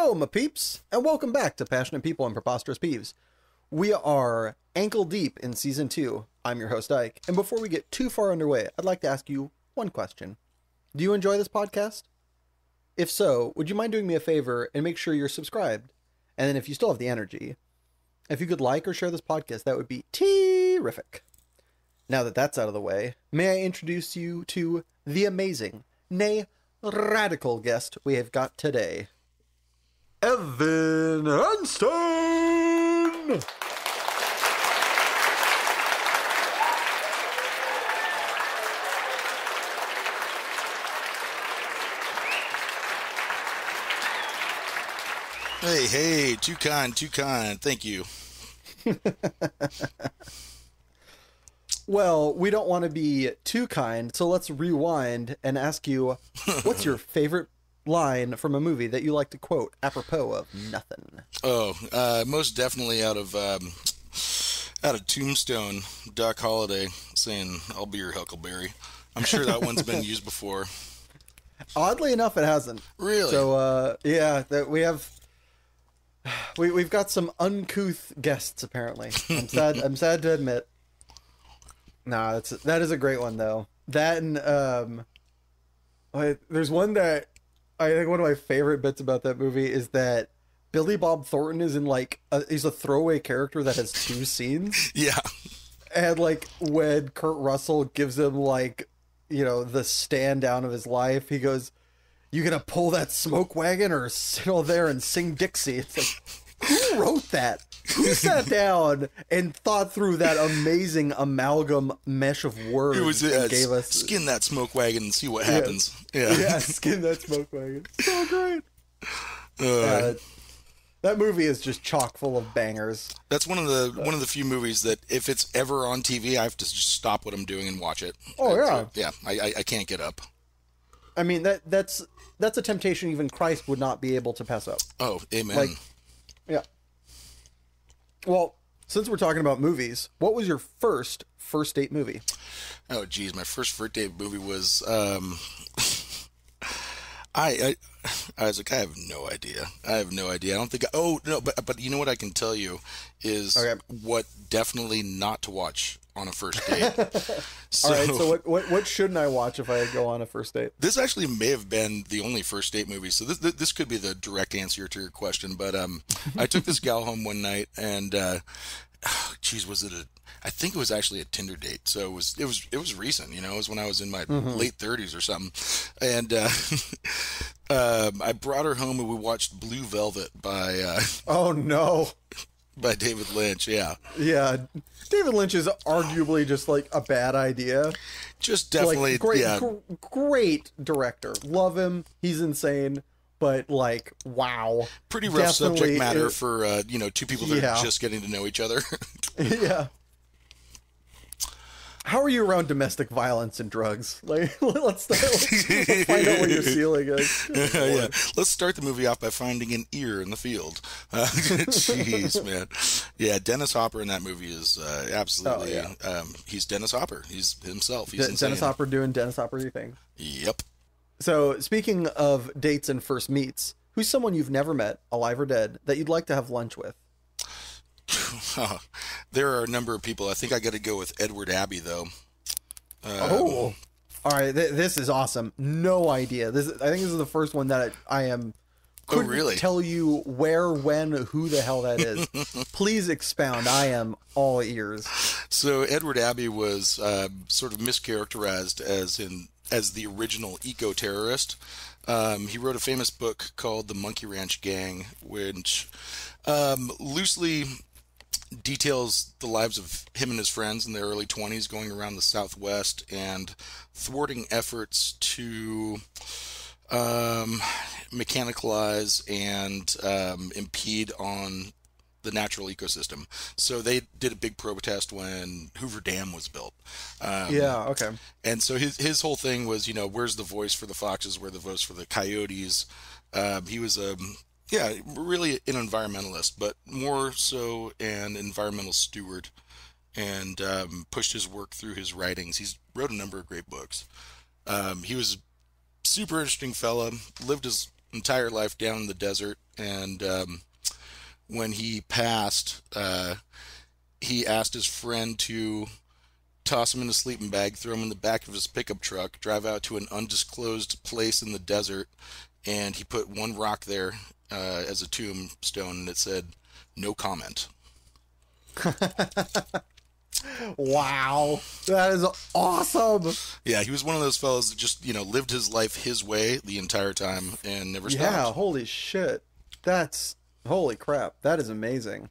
Hello, my peeps, and welcome back to Passionate People and Preposterous Peeves. We are ankle deep in Season 2. I'm your host, Ike, and before we get too far underway, I'd like to ask you one question. Do you enjoy this podcast? If so, would you mind doing me a favor and make sure you're subscribed? And then if you still have the energy, if you could like or share this podcast, that would be terrific. Now that that's out of the way, may I introduce you to the amazing, nay, radical guest we have got today. Evan Ernstson! Hey, too kind. Thank you. Well, we don't want to be too kind, so let's rewind and ask you, what's your favorite line from a movie that you like to quote apropos of nothing? Most definitely out of Tombstone, Doc Holliday saying, "I'll be your Huckleberry." I'm sure that one's been used before. Oddly enough, it hasn't. Really? So, that we've got some uncouth guests apparently. I'm sad to admit. Nah, that is a great one though. That and there's one that I think one of my favorite bits about that movie is that Billy Bob Thornton is in he's a throwaway character that has two scenes. Yeah. And when Kurt Russell gives him the stand down of his life, he goes, "You gonna pull that smoke wagon or sit all there and sing Dixie?" It's like, who wrote that? Who sat down and thought through that amazing amalgam mesh of words? It was and gave us skin that smoke wagon and see what happens. Yeah, skin that smoke wagon. So great. That movie is just chock full of bangers. That's one of the few movies that if it's ever on TV, I have to just stop what I'm doing and watch it. Oh yeah. Yeah, I can't get up. I mean that's a temptation even Christ would not be able to pass up. Oh, amen. Yeah. Well, since we're talking about movies, what was your first date movie? Oh, geez, my first date movie was I was like, I have no idea. I don't think. But you know what I can tell you is what definitely not to watch on a first date. All right. So what shouldn't I watch if I go on a first date? This actually may have been the only first date movie. So this could be the direct answer to your question. But I took this gal home one night, and I think it was actually a Tinder date. So it was recent. You know, it was when I was in my late 30s or something, and I brought her home and we watched Blue Velvet by oh no. By David Lynch. Yeah. David Lynch is arguably just a bad idea. Just definitely great director. Love him. He's insane. But wow. Pretty rough subject matter for two people that are just getting to know each other. Yeah. How are you around domestic violence and drugs? Let's find out what your ceiling is. Yeah. Let's start the movie off by finding an ear in the field. Jeez, man. Yeah, Dennis Hopper in that movie is absolutely. Oh, yeah. He's Dennis Hopper. He's himself. He's insane. Dennis Hopper doing Dennis Hopper-y things. Yep. So, speaking of dates and first meets, who's someone you've never met, alive or dead, that you'd like to have lunch with? There are a number of people. I think I got to go with Edward Abbey, though. All right. This is awesome. No idea. I think this is the first one that I couldn't really tell you where, when, who the hell that is. Please expound. I am all ears. So Edward Abbey was sort of mischaracterized as the original eco-terrorist. He wrote a famous book called The Monkey Ranch Gang, which loosely details the lives of him and his friends in their early 20s going around the Southwest and thwarting efforts to mechanicalize and impede on the natural ecosystem. So they did a big protest when Hoover Dam was built. Okay. And so his whole thing was, where's the voice for the foxes, where's the voice for the coyotes? He was really an environmentalist, but more so an environmental steward, and pushed his work through his writings. He's wrote a number of great books. He was a super interesting fella, lived his entire life down in the desert, and when he passed, he asked his friend to toss him in a sleeping bag, throw him in the back of his pickup truck, drive out to an undisclosed place in the desert, and he put one rock there as a tombstone, and it said, "No comment." Wow, that is awesome. Yeah, he was one of those fellows that just, lived his life his way the entire time and never stopped. Yeah, holy shit. Holy crap. That is amazing.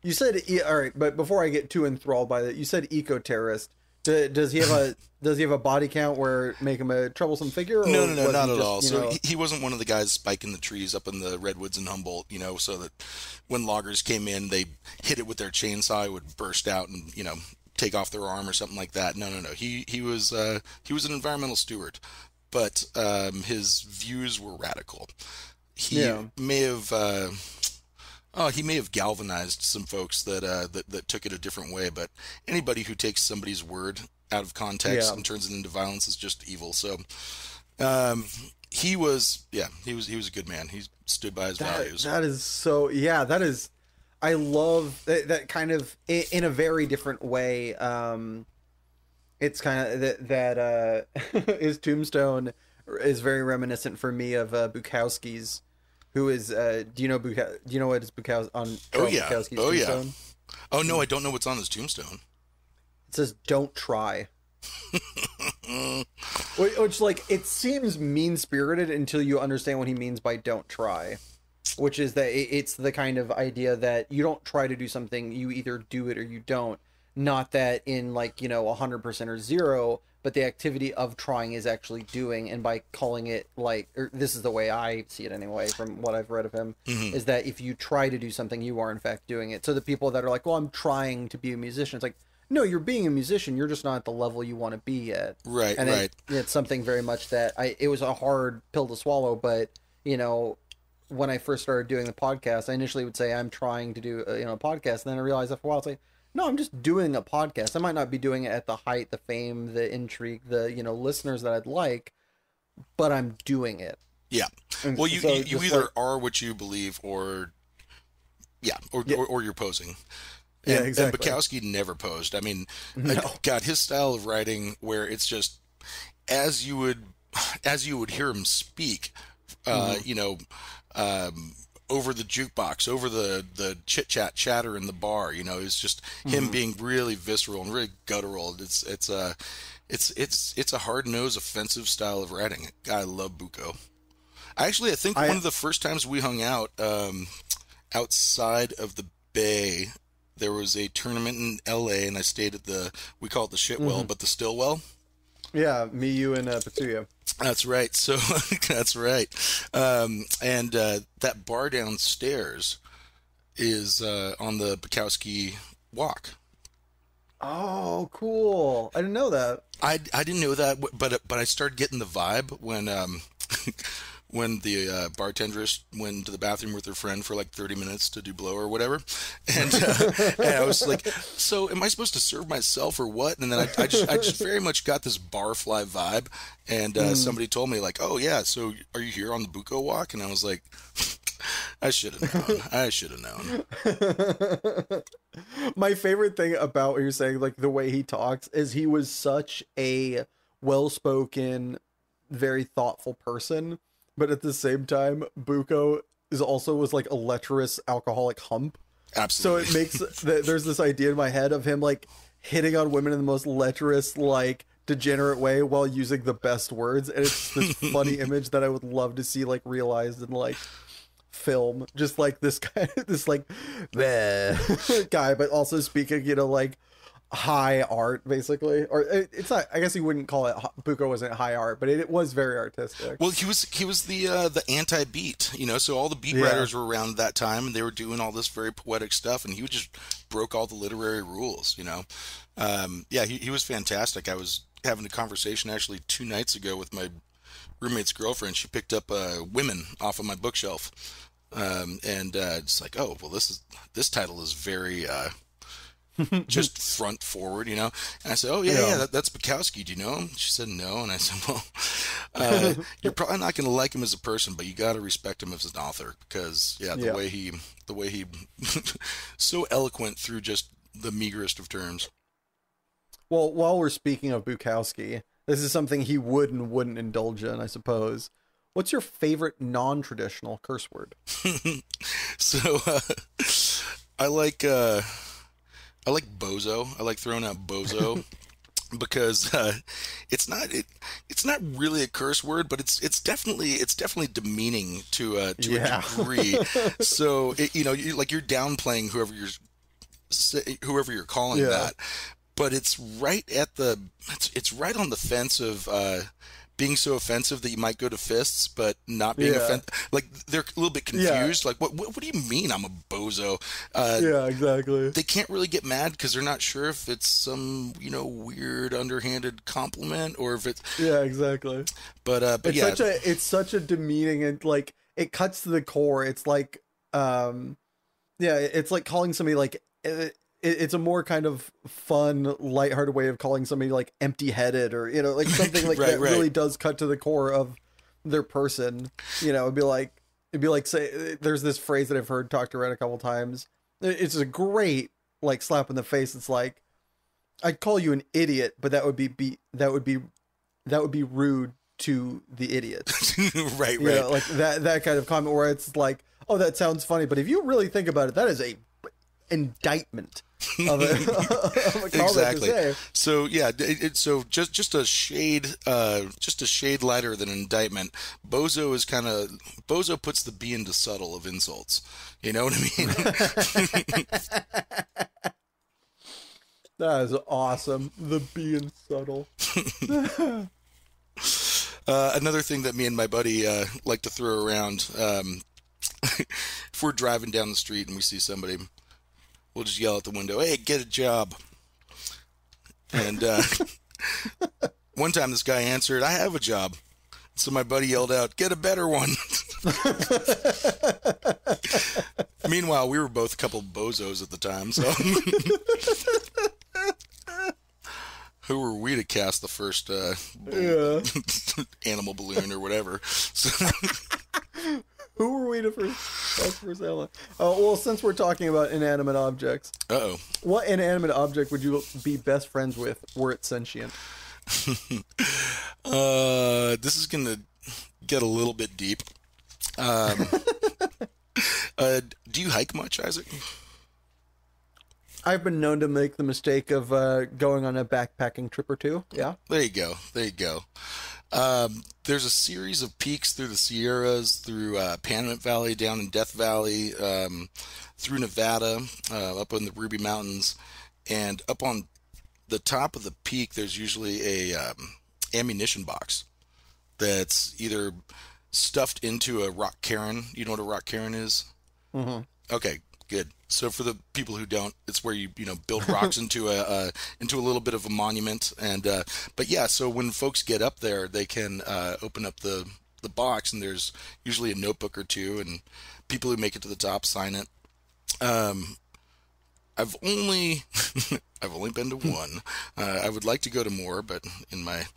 You said, all right, but before I get too enthralled by that, you said eco-terrorist. Does he have a body count where make him a troublesome figure? Or No, not at all. So he wasn't one of the guys spiking the trees up in the redwoods in Humboldt, so that when loggers came in, they hit it with their chainsaw, it would burst out and, take off their arm or something like that. No. He was an environmental steward, but his views were radical. He may have galvanized some folks that took it a different way, but anybody who takes somebody's word out of context and turns it into violence is just evil. So he was a good man. He stood by his values. That is so, that is, I love that kind of in a very different way. It's kind of that his tombstone is very reminiscent for me of Bukowski's. Who is? Do you know what is Bukowski on? Bukowski's tombstone? Oh no, I don't know what's on his tombstone. It says, "Don't try." Which, like, it seems mean-spirited until you understand what he means by "don't try," which is that it's the kind of idea that you don't try to do something, you either do it or you don't. Not that in 100% or 0. But the activity of trying is actually doing, and by calling it this is the way I see it anyway, from what I've read of him, is that if you try to do something, you are in fact doing it. So the people that are like, well, I'm trying to be a musician, it's like, no, you're being a musician, you're just not at the level you want to be yet. Right, and right. It's something very much that it was a hard pill to swallow, but, when I first started doing the podcast, I initially would say I'm trying to do a podcast, and then I realized after a while, it's like, no, I'm just doing a podcast. I might not be doing it at the height, the fame, the intrigue, the listeners that I'd like, but I'm doing it. Yeah. And well, you so either are what you believe, or you're posing. And, exactly. And Bukowski never posed. I mean, No. God, his style of writing, where it's just as you would hear him speak, over the jukebox, over the chit-chat chatter in the bar, it's just him being really visceral and really guttural. It's a hard-nosed, offensive style of writing. I love Buko. I think one of the first times we hung out outside of the Bay, there was a tournament in LA, and I stayed at we call it the Shitwell, but the Stillwell. Yeah, me, you, and Petsuya. That's right. So that's right. And that bar downstairs is on the Bukowski walk. Oh, cool! I didn't know that. I didn't know that, but I started getting the vibe when when the bartendress went to the bathroom with her friend for like 30 minutes to do blow or whatever, and I was like, so am I supposed to serve myself or what? And then I just very much got this barfly vibe, and somebody told me like, oh yeah, so are you here on the Buko walk? And I was like, I should have known. My favorite thing about what you're saying, like the way he talks, is he was such a well-spoken, very thoughtful person. But at the same time, Buko was like a lecherous alcoholic hump. Absolutely. So it makes there's this idea in my head of him like hitting on women in the most lecherous, like degenerate way while using the best words, and it's this funny image that I would love to see like realized in like film, just like this guy, this like guy, but also speaking, like high art basically, or it's not, I guess you wouldn't call it, Buko wasn't high art, but it was very artistic. Well, he was the anti-beat, so all the beat writers were around that time, and they were doing all this very poetic stuff, and he just broke all the literary rules. He was fantastic. I was having a conversation actually 2 nights ago with my roommate's girlfriend. She picked up Women off of my bookshelf, and it's like, oh well, this title is very just front forward, And I said, oh, yeah, that's Bukowski. Do you know him? She said, no. And I said, well, you're probably not going to like him as a person, but you got to respect him as an author because, the way he so eloquent through just the meagerest of terms. Well, while we're speaking of Bukowski, this is something he would and wouldn't indulge in, I suppose. What's your favorite non-traditional curse word? So, I like bozo. I like throwing out bozo because it's not really a curse word, but it's definitely demeaning to a degree. So you're downplaying whoever you're calling that, but it's right on the fence of being so offensive that you might go to fists, but not being offensive. Like they're a little bit confused. Like, what do you mean I'm a bozo? Exactly. They can't really get mad because they're not sure if it's some weird underhanded compliment or if it's exactly. But it's such a demeaning and like it cuts to the core. It's like it's like calling somebody like. It's a more kind of fun, lighthearted way of calling somebody like empty-headed or, like something like that really does cut to the core of their person. It'd be like, say, there's this phrase that I've heard talked around a couple times. It's a great like slap in the face. It's like, I'd call you an idiot, but that would be rude to the idiot. right. Like that kind of comment where it's like, oh, that sounds funny. But if you really think about it, that is a indictment of a exactly. So so just a shade lighter than an indictment. Bozo puts the B into subtle of insults. You know what I mean? That is awesome. The B in subtle. Another thing that me and my buddy like to throw around, if we're driving down the street and we see somebody, we'll just yell out the window, "Hey, get a job!" And one time this guy answered, "I have a job." So my buddy yelled out, "Get a better one!" Meanwhile, we were both a couple bozos at the time, so who were we to cast the first animal balloon or whatever? So who were we to first animal? Well, since we're talking about inanimate objects, what inanimate object would you be best friends with were it sentient? This is gonna get a little bit deep. Do you hike much, Isaac? I've been known to make the mistake of going on a backpacking trip or two. Yeah. There you go. There's a series of peaks through the Sierras, through Panamint Valley, down in Death Valley, through Nevada, up in the Ruby Mountains, and up on the top of the peak, there's usually a ammunition box that's either stuffed into a rock cairn. You know what a rock cairn is? Mm-hmm. Okay, good. So for the people who don't, it's where you build rocks into a little bit of a monument. And but yeah, so when folks get up there, they can open up the box, and there's usually a notebook or two, and people who make it to the top sign it. I've only been to one. I would like to go to more, but in my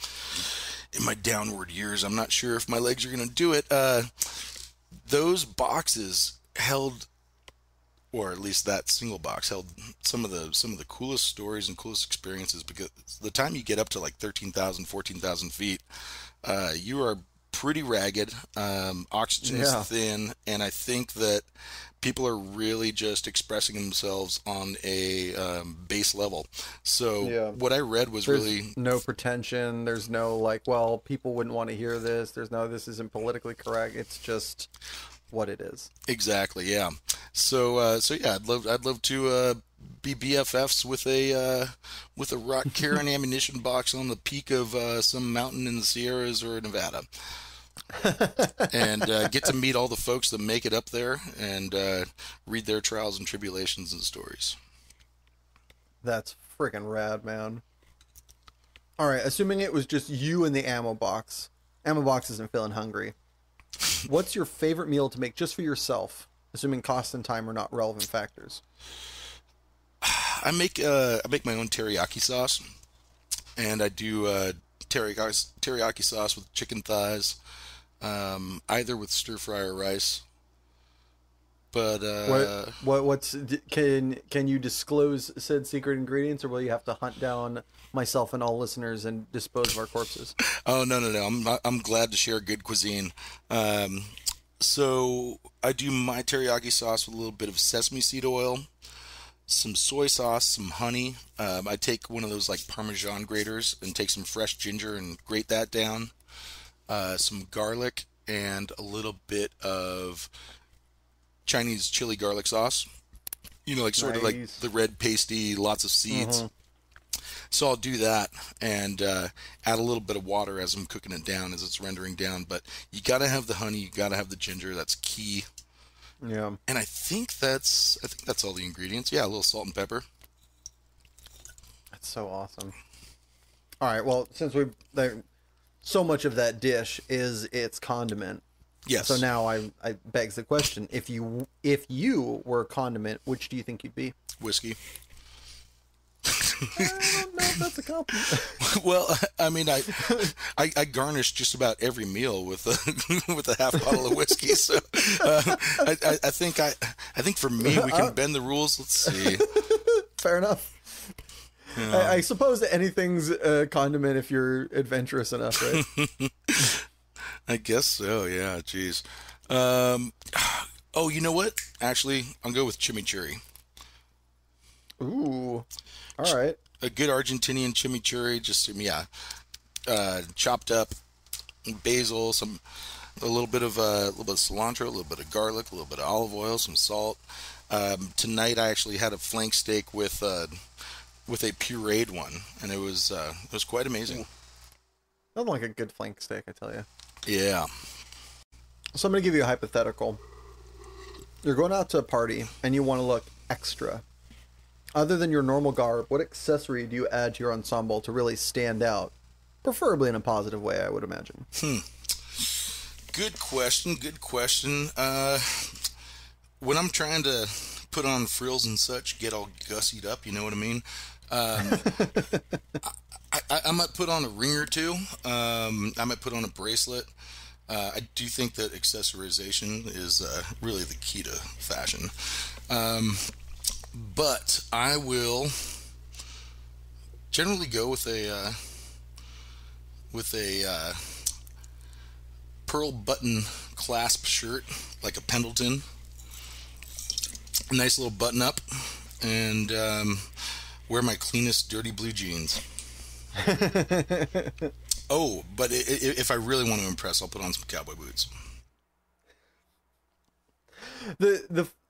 downward years, I'm not sure if my legs are going to do it. Those boxes held, or at least that single box held, some of the coolest stories and coolest experiences, because the time you get up to like 13,000, 14,000 feet, you are pretty ragged. Oxygen is thin, and I think that people are really just expressing themselves on a base level. So what I read was really no pretension. There's no like, well, people wouldn't want to hear this. There's no, this isn't politically correct. It's just what it is. Exactly. Yeah. So yeah, I'd love to be BFFs with a rock cairn ammunition box on the peak of some mountain in the Sierras or Nevada. And get to meet all the folks that make it up there and read their trials and tribulations and stories. That's freaking rad, man. All right, assuming it was just you and the ammo box isn't feeling hungry, what's your favorite meal to make just for yourself, assuming cost and time are not relevant factors? I make my own teriyaki sauce, and I do teriyaki sauce with chicken thighs, either with stir fry or rice. But can you disclose said secret ingredients, or will you have to hunt down myself and all listeners and dispose of our corpses? oh, no, I'm glad to share good cuisine. So I do my teriyaki sauce with a little bit of sesame seed oil, some soy sauce, some honey. I take one of those like Parmesan graters and take some fresh ginger and grate that down. Some garlic and a little bit of Chinese chili garlic sauce. Like sort of like Nice. the red pasty, lots of seeds. Mhm. So I'll do that and add a little bit of water as I'm cooking it down, as it's rendering down. But you got to have the honey, you got to have the ginger. That's key. Yeah. And I think that's all the ingredients. Yeah, a little salt and pepper. That's so awesome. All right. Well, since so much of that dish is its condiment. Yes. So now I begs the question: if you were a condiment, which do you think you'd be? Whiskey. I don't know if that's a compliment. Well, I mean, I garnish just about every meal with a with a half bottle of whiskey. So I think for me we can bend the rules. Let's see. Fair enough. I suppose that anything's a condiment if you're adventurous enough, right? I guess so. Yeah. Jeez. Oh, you know what? Actually, I'll go with chimichurri. Ooh. All right. A good Argentinian chimichurri, chopped up basil, a little bit of cilantro, a little bit of garlic, a little bit of olive oil, some salt. Tonight I actually had a flank steak with a pureed one, and it was quite amazing. Nothing like a good flank steak, I tell you. Yeah. So I'm gonna give you a hypothetical. You're going out to a party and you want to look extra. Other than your normal garb, what accessory do you add to your ensemble to really stand out? Preferably in a positive way, I would imagine. Good question. Good question. When I'm trying to put on frills and such, get all gussied up, you know what I mean? I might put on a ring or two. I might put on a bracelet. I do think that accessorization is really the key to fashion. But I will generally go with a pearl button clasp shirt, like a Pendleton. A nice little button up, and wear my cleanest dirty blue jeans. Oh, but if I really want to impress, I'll put on some cowboy boots.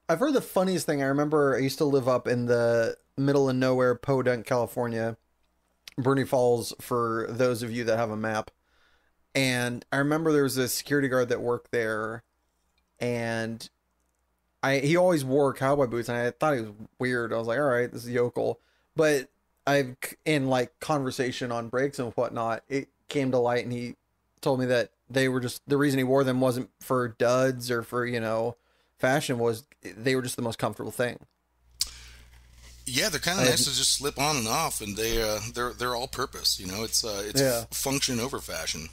I've heard the funniest thing. I remember I used to live up in the middle of nowhere, Podunk, California, Bernie Falls, for those of you that have a map. And I remember there was a security guard that worked there, and he always wore cowboy boots, and I thought he was weird. I was like, all right, this is yokel. But in like conversation on breaks and whatnot, it came to light, and he told me that they were just, the reason he wore them wasn't for duds or for, fashion, was they were just the most comfortable thing. Yeah, they're kind of nice to just slip on and off, and they're all purpose. It's function over fashion.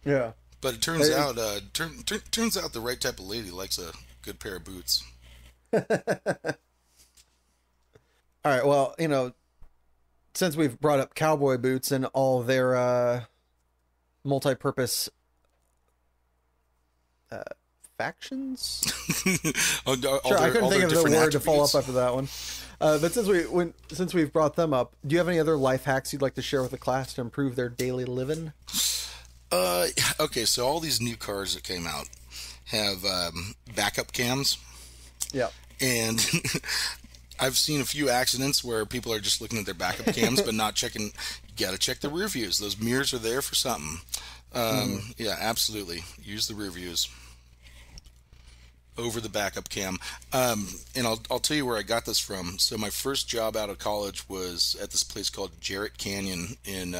Yeah, but it turns out turns out the right type of lady likes a good pair of boots. All right, well, since we've brought up cowboy boots and all their multi-purpose factions. Sure, I couldn't think of the word to follow up after that one. But since we've brought them up, do you have any other life hacks you'd like to share with the class to improve their daily living? Okay, so all these new cars that came out have backup cams. Yeah. And I've seen a few accidents where people are just looking at their backup cams but not checking. You got to check the rear views. Those mirrors are there for something. Yeah, absolutely. Use the rear views over the backup cam. And I'll tell you where I got this from. So my first job out of college was at this place called Jarrett Canyon in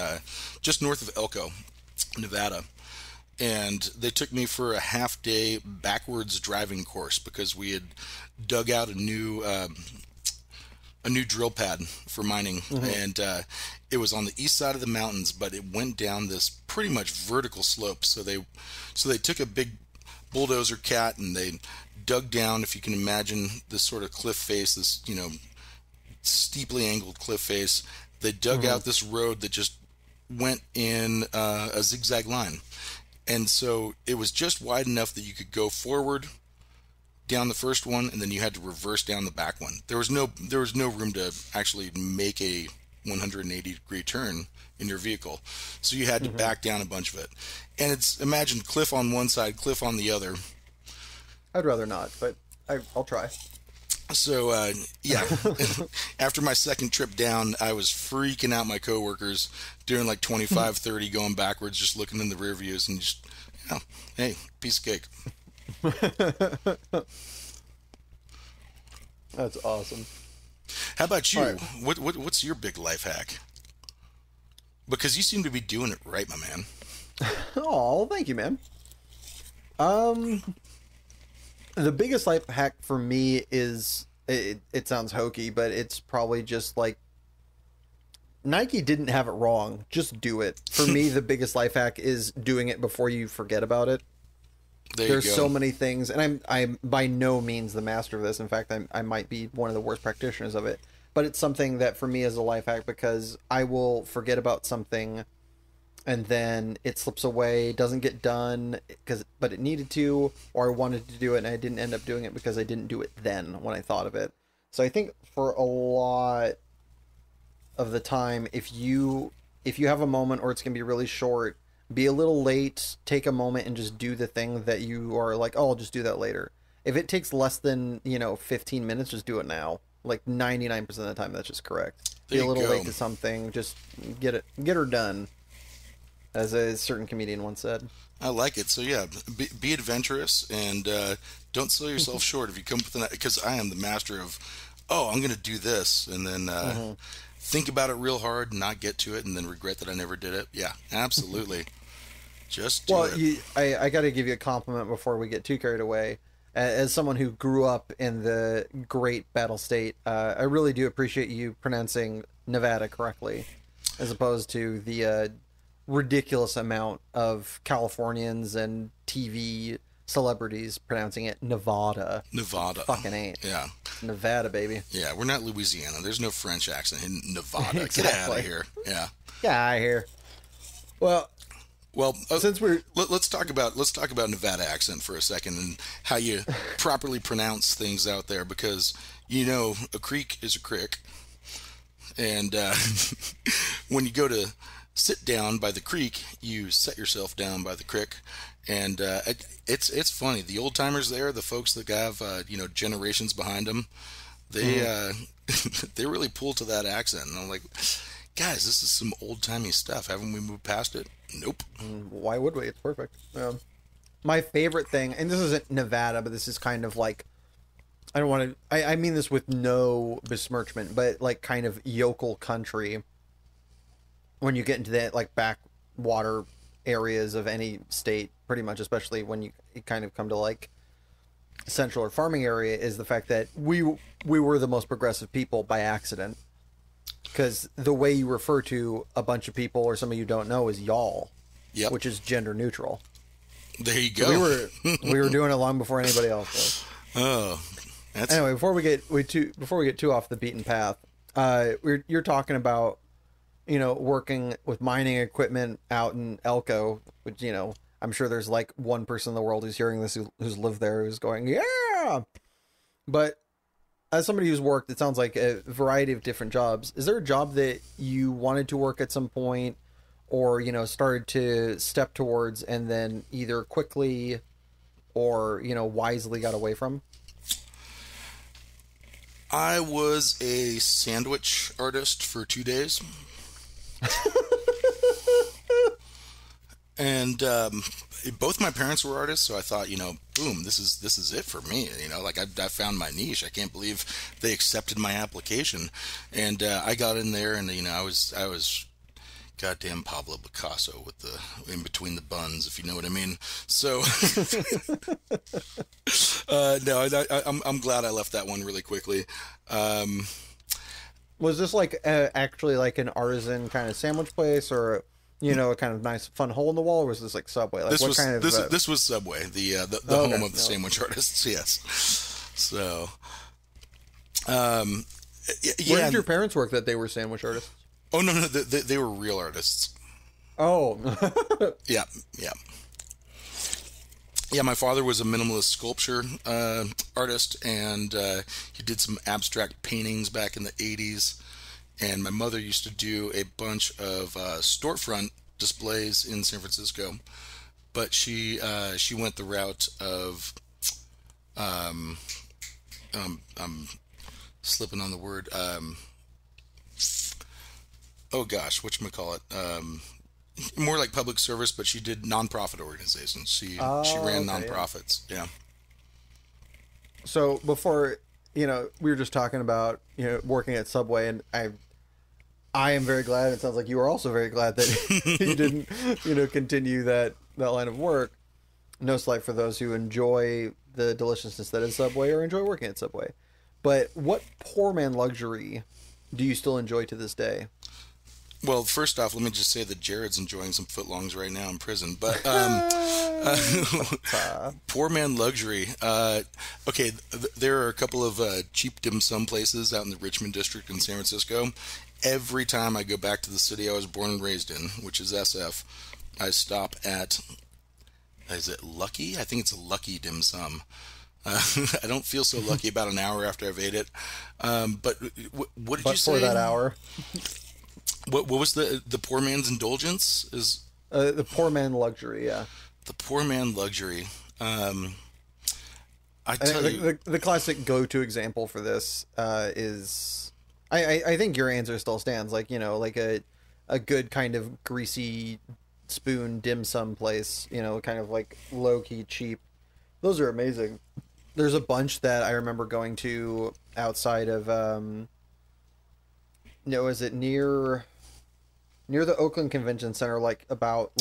just north of Elko, Nevada. And they took me for a half-day backwards driving course because we had dug out a new a new drill pad for mining, and it was on the east side of the mountains, but it went down this pretty much vertical slope. So they took a big bulldozer cat and they dug down, if you can imagine this sort of cliff face, this steeply angled cliff face. They dug out this road that just went in a zigzag line, and so it was just wide enough that you could go forward down the first one, and then you had to reverse down the back one. There was no room to actually make a 180-degree turn in your vehicle, so you had to back down a bunch of it. And it's, imagine cliff on one side, cliff on the other. I'd rather not, but I'll try. So yeah, after my second trip down, I was freaking out my coworkers, doing like 25, 30, going backwards, just looking in the rear views, and just, hey, piece of cake. That's awesome. How about you? Right. What's your big life hack? Because you seem to be doing it right, my man. Oh, thank you, man. The biggest life hack for me is, it sounds hokey, but it's probably just like, Nike didn't have it wrong. Just do it. For me, the biggest life hack is doing it before you forget about it. There's so many things, and I'm by no means the master of this. In fact, I might be one of the worst practitioners of it. But it's something that for me is a life hack, because I will forget about something, and then it slips away, doesn't get done, but it needed to, or I wanted to do it, and I didn't end up doing it because I didn't do it then when I thought of it. So I think for a lot of the time, if you have a moment, or it's going to be really short, be a little late, take a moment and just do the thing that you are like, oh, I'll just do that later. If it takes less than, 15 minutes, just do it now. Like 99% of the time, that's just correct. Be a little late to something, just get her done, as a certain comedian once said. I like it. So yeah, be adventurous, and don't sell yourself short if you come up with because I am the master of, I'm going to do this, and then think about it real hard, not get to it, and then regret that I never did it. Yeah, absolutely. Just do it. I got to give you a compliment before we get too carried away. As someone who grew up in the great Battle State, I really do appreciate you pronouncing Nevada correctly, as opposed to the ridiculous amount of Californians and TV celebrities pronouncing it Nevada. Nevada. Fucking ain't. Yeah. Nevada, baby. Yeah, we're not Louisiana. There's no French accent in Nevada. Exactly. Get out of here. Yeah. Get out of here. Well, since let's talk about Nevada accent for a second, and how you properly pronounce things out there, because a creek is a crick, and when you go to sit down by the creek, you set yourself down by the crick, and it's funny. The old timers there, the folks that have generations behind them, they they really pull to that accent, and I'm like, guys, this is some old timey stuff. Haven't we moved past it? Nope. Why would we? It's perfect. My favorite thing, and this isn't Nevada, but this is kind of like, I don't want to, I mean this with no besmirchment, but like kind of yokel country, when you get into that like backwater areas of any state, pretty much, especially when you kind of come to like central or farming area, is the fact that we were the most progressive people by accident. Because the way you refer to a bunch of people or somebody you don't know is y'all, which is gender neutral. There you go. So we were doing it long before anybody else was. Oh, anyway. Before we get too off the beaten path, you're talking about working with mining equipment out in Elko, which I'm sure there's like one person in the world who's hearing this who's lived there who's going, yeah. But as somebody who's worked, it sounds like a variety of different jobs. Is there a job that you wanted to work at some point, or, started to step towards and then either quickly or, wisely got away from? I was a sandwich artist for 2 days. And both my parents were artists, so I thought, boom, this is it for me. Like I found my niche. I can't believe they accepted my application, and I got in there, and I was goddamn Pablo Picasso with the in between the buns, if you know what I mean. So no, I'm glad I left that one really quickly. Was this like actually like an artisan kind of sandwich place, or a kind of nice fun hole in the wall, or was this like Subway? Like what kind of? This was Subway, the home of the sandwich artists. Yes. So, yeah. Where did your parents work that they were sandwich artists? Oh no, they were real artists. Oh. Yeah, yeah. Yeah, my father was a minimalist sculpture artist, and he did some abstract paintings back in the 80s. And my mother used to do a bunch of storefront displays in San Francisco, but she went the route of I'm slipping on the word. Oh gosh, whatchamacallit? More like public service, but she did nonprofit organizations. She ran nonprofits. Yeah. So before, we were just talking about, working at Subway, and I am very glad. It sounds like you are also very glad that you didn't, continue that line of work. No slight for those who enjoy the deliciousness that is Subway or enjoy working at Subway. But what poor man luxury do you still enjoy to this day? Well, first off, let me just say that Jared's enjoying some footlongs right now in prison. But poor man luxury. Okay, there are a couple of cheap dim sum places out in the Richmond district in San Francisco. Every time I go back to the city I was born and raised in, which is SF, I stop at, is it Lucky? I think it's a Lucky dim sum. I don't feel so lucky about an hour after I've ate it. But what did you say? For that hour. What was the poor man's indulgence? Is the poor man luxury, yeah. The poor man luxury. I tell you, the classic go-to example for this is, I think your answer still stands. Like like a good kind of greasy spoon dim sum place. Kind of like low-key cheap. Those are amazing. There's a bunch that I remember going to outside of is it near the Oakland Convention Center, like about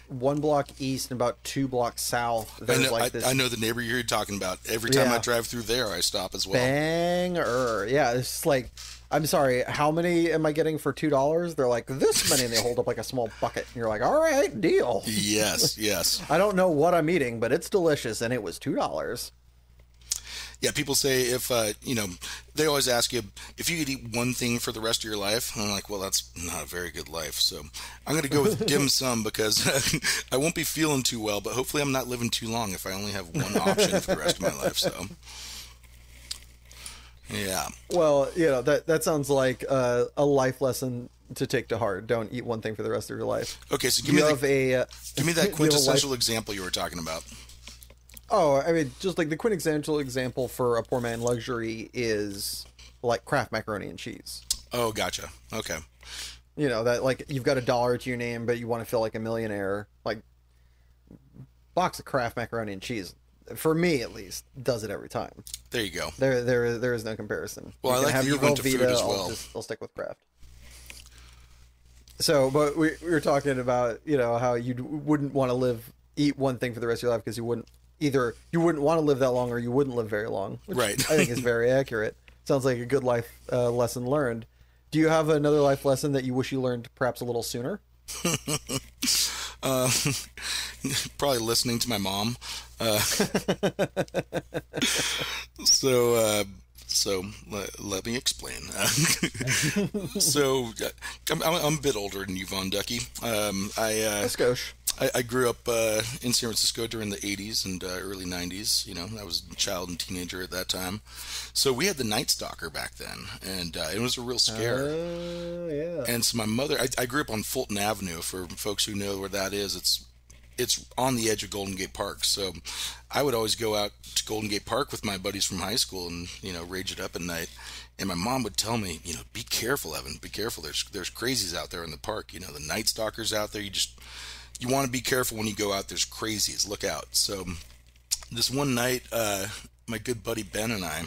one block east and about 2 blocks south. I know the neighborhood you're talking about. Every time I drive through there, I stop as well. Banger. Yeah, it's like, I'm sorry, how many am I getting for $2? They're like, this many, and they hold up like a small bucket. And you're like, all right, deal. Yes, yes. I don't know what I'm eating, but it's delicious, and it was $2. Yeah, people say if, they always ask you if you could eat one thing for the rest of your life. And I'm like, well, that's not a very good life. So I'm going to go with dim sum because I won't be feeling too well, but hopefully I'm not living too long if I only have one option for the rest of my life. So, yeah. Well, that sounds like a life lesson to take to heart. Don't eat one thing for the rest of your life. Okay, so give me that quintessential example you were talking about. Oh, I mean, just like the quintessential example for a poor man luxury is like Kraft macaroni and cheese. Oh, gotcha. Okay. That like you've got $1 to your name, but you want to feel like a millionaire. Like box of Kraft macaroni and cheese, for me at least, does it every time. There you go. There is no comparison. Well, I like that you went to food as well. I'll stick with Kraft. So, but we were talking about how you wouldn't want to eat one thing for the rest of your life because you wouldn't want to live that long or you wouldn't live very long. Which right. I think is very accurate. Sounds like a good life lesson learned. Do you have another life lesson that you wish you learned perhaps a little sooner? Probably listening to my mom. So let me explain. So I'm a bit older than you, Von Ducky. I grew up in San Francisco during the 80s and early 90s. I was a child and teenager at that time. So we had the Night Stalker back then, and it was a real scare. Yeah. And so my mother, I grew up on Fulton Avenue. For folks who know where that is, it's on the edge of Golden Gate Park. So I would always go out to Golden Gate Park with my buddies from high school and, rage it up at night. And my mom would tell me, be careful, Evan, be careful. There's crazies out there in the park. The Night Stalkers out there. You want to be careful when you go out. There's crazies. Look out. So this one night, my good buddy Ben and I,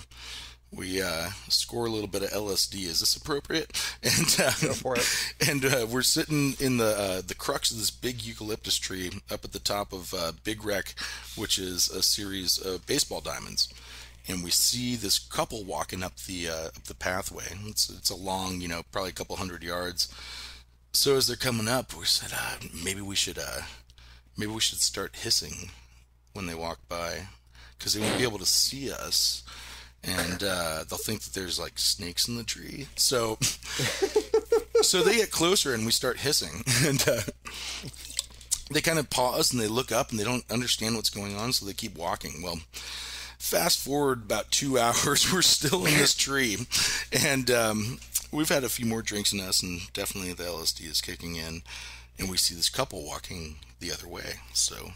we score a little bit of LSD. Is this appropriate? And Go for it. And we're sitting in the crux of this big eucalyptus tree up at the top of Big Wreck, which is a series of baseball diamonds. and we see this couple walking up the pathway. It's a long, probably a couple 100 yards. So as they're coming up, we said, maybe we should start hissing when they walk by, because they won't be able to see us, and they'll think that there's like snakes in the tree. So they get closer, and we start hissing, and they kind of pause and they look up and they don't understand what's going on, so they keep walking. Well, fast forward about 2 hours, we're still in this tree, and we've had a few more drinks in us, and definitely the LSD is kicking in, and we see this couple walking the other way. So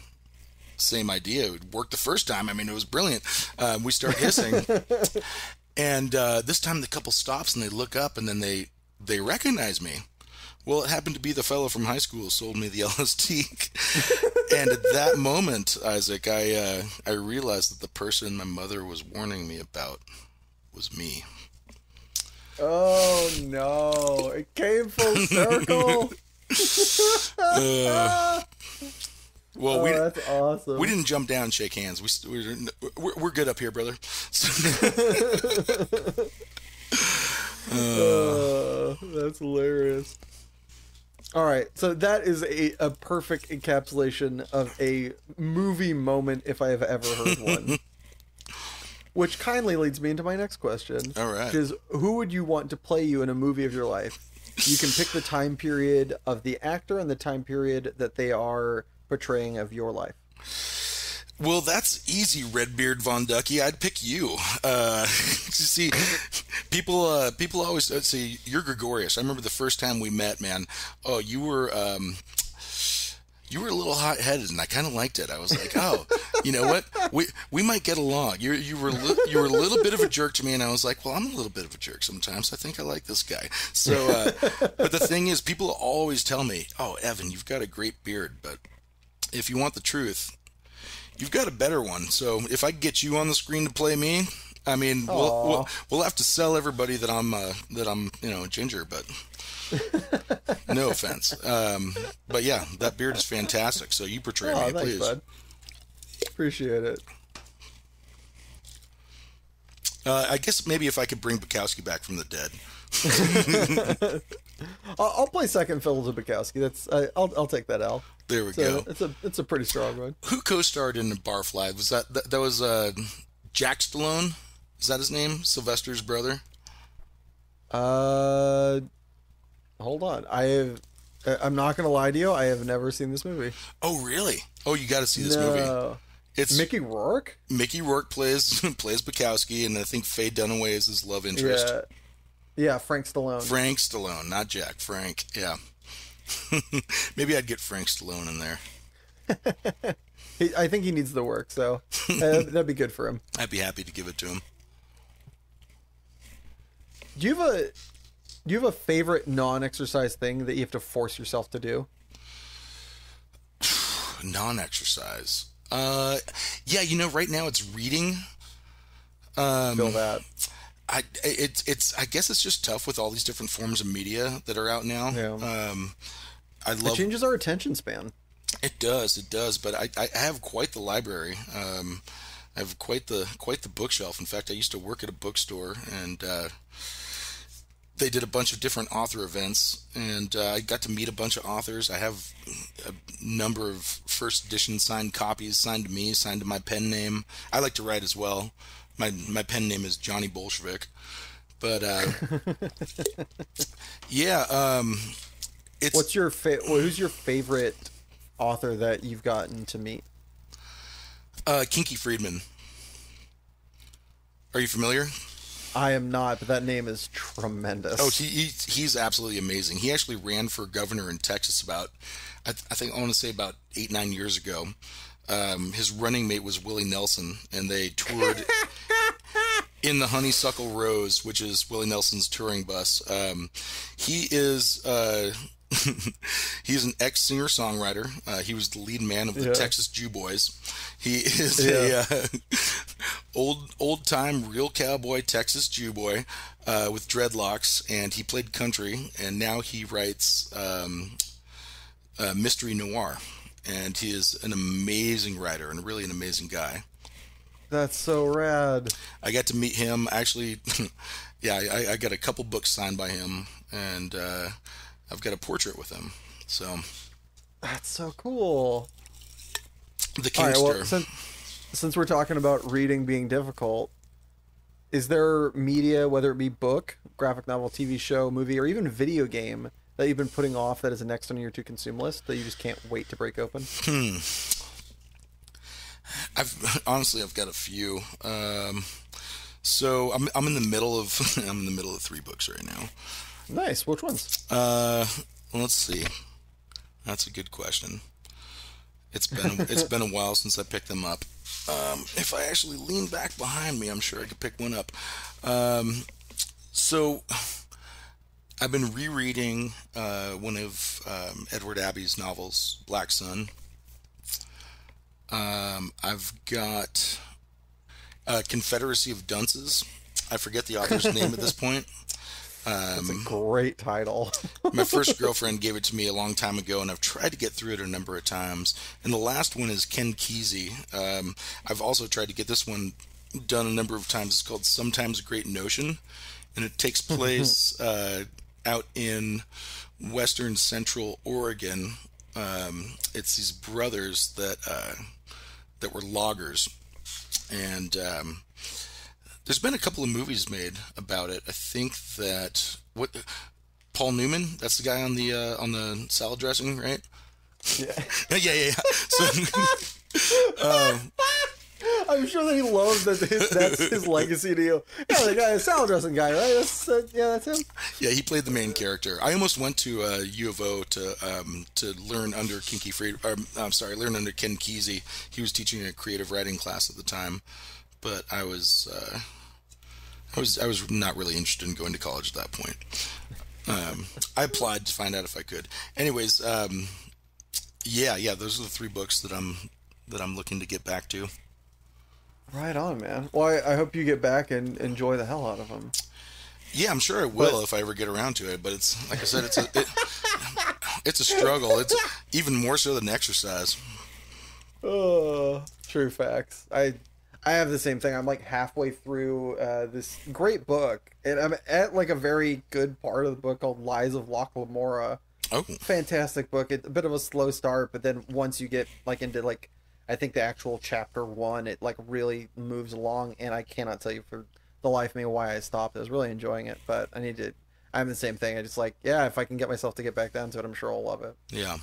same idea. It worked the first time. I mean, it was brilliant. We start hissing, and this time the couple stops and they look up, and then they recognize me. Well, it happened to be the fellow from high school who sold me the LSD. And at that moment, Isaac, I realized that the person my mother was warning me about was me. Oh, no. It came full circle. Well, that's awesome. We didn't jump down and shake hands. We're good up here, brother. That's hilarious. All right, so that is a perfect encapsulation of a movie moment, if I have ever heard one. Which kindly leads me into my next question. All right. Which is, who would you want to play you in a movie of your life? You can pick the time period of the actor and the time period that they are portraying of your life. Well, that's easy, Redbeard Von Ducky. I'd pick you. See, people always say you're Gregorius. I remember the first time we met, man. Oh, you were a little hot-headed, and I kind of liked it. I was like, oh, you know what? We might get along. You were a little bit of a jerk to me, and I was like, well, I'm a little bit of a jerk sometimes. I think I like this guy. So, but the thing is, people always tell me, oh, Evan, you've got a great beard, but if you want the truth, you've got a better one. So if I get you on the screen to play me, I mean, we'll have to sell everybody that I'm ginger, but no offense. But yeah, that beard is fantastic. So you portray me, thanks, please. Bud. Appreciate it. I guess maybe if I could bring Bukowski back from the dead. I'll play second fiddle to Bukowski. I'll take that L. There we go. It's a pretty strong one. Who co-starred in Barfly? Was that was Jack Stallone? Is that his name? Sylvester's brother? Hold on. I'm not gonna lie to you. I have never seen this movie. Oh, really? Oh, you got to see this movie. It's Mickey Rourke. Mickey Rourke plays Bukowski, and I think Faye Dunaway is his love interest. Yeah, Frank Stallone. Frank Stallone, not Jack. Frank. Yeah. Maybe I'd get Frank Stallone in there. I think he needs the work, so that'd be good for him. I'd be happy to give it to him. Do you have a favorite non-exercise thing that you have to force yourself to do? Non-exercise. Yeah, right now it's reading. Feel that. I guess it's just tough with all these different forms of media that are out now. Yeah. It changes our attention span. It does, but I have quite the library. I have quite the bookshelf. In fact, I used to work at a bookstore, and they did a bunch of different author events, and I got to meet a bunch of authors. I have a number of first edition signed copies, signed to me, signed to my pen name. I like to write as well. My pen name is Johnny Bolshevik, but yeah. Who's your favorite author that you've gotten to meet? Kinky Friedman. Are you familiar? I am not, but that name is tremendous. Oh, he's absolutely amazing. He actually ran for governor in Texas about, I think I want to say about 8-9 years ago. His running mate was Willie Nelson, and they toured in the Honeysuckle Rose, which is Willie Nelson's touring bus. He is he's an ex-singer-songwriter. He was the lead man of the Texas Jew Boys. He is a old-time real cowboy Texas Jew boy with dreadlocks, and he played country, and now he writes mystery noir. And he is an amazing writer and really an amazing guy. That's so rad. I got to meet him actually. Yeah, I got a couple books signed by him, and I've got a portrait with him. So That's so cool. the All right, well, Kingster. since we're talking about reading being difficult, is there media, whether it be book, graphic novel, TV show, movie, or even video game that you've been putting off that is next on your to consume list that you just can't wait to break open? I've got a few. So I'm in the middle of I'm in the middle of 3 books right now. Nice. Which ones? Let's see. That's a good question. It's been a while since I picked them up. If I actually lean back behind me, I'm sure I could pick one up. So I've been rereading one of Edward Abbey's novels, Black Sun. I've got Confederacy of Dunces. I forget the author's name at this point. That's a great title. My first girlfriend gave it to me a long time ago, and I've tried to get through it a number of times. And the last one is Ken Kesey. I've also tried to get this one done a number of times. It's called Sometimes a Great Notion, and it takes place out in western central Oregon. It's these brothers that were loggers, and there's been a couple of movies made about it. I think that Paul Newman, that's the guy on the salad dressing, right? Yeah. yeah. So, I'm sure that he loves that that's his legacy to you. Yeah, the guy, salad dressing guy, right? That's him. Yeah, he played the main character. I almost went to U of O to learn under learn under Ken Kesey. He was teaching a creative writing class at the time, but I was not really interested in going to college at that point. I applied to find out if I could. Anyways, yeah, those are the 3 books that I'm looking to get back to. Right on, man. Well, I hope you get back and enjoy the hell out of them. Yeah, I'm sure I will if I ever get around to it. But it's like I said, it's a struggle. It's even more so than exercise. Oh, true facts. I have the same thing. I'm like halfway through this great book, and I'm at like a very good part of the book called Lies of Loch Lamora. Oh, fantastic book. It's a bit of a slow start, but then once you get like into like I think the actual chapter 1, it like really moves along, and I cannot tell you for the life of me why I stopped. I was really enjoying it, but I'm the same thing. I just like, yeah, if I can get myself to get back down to it, I'm sure I'll love it. yeah.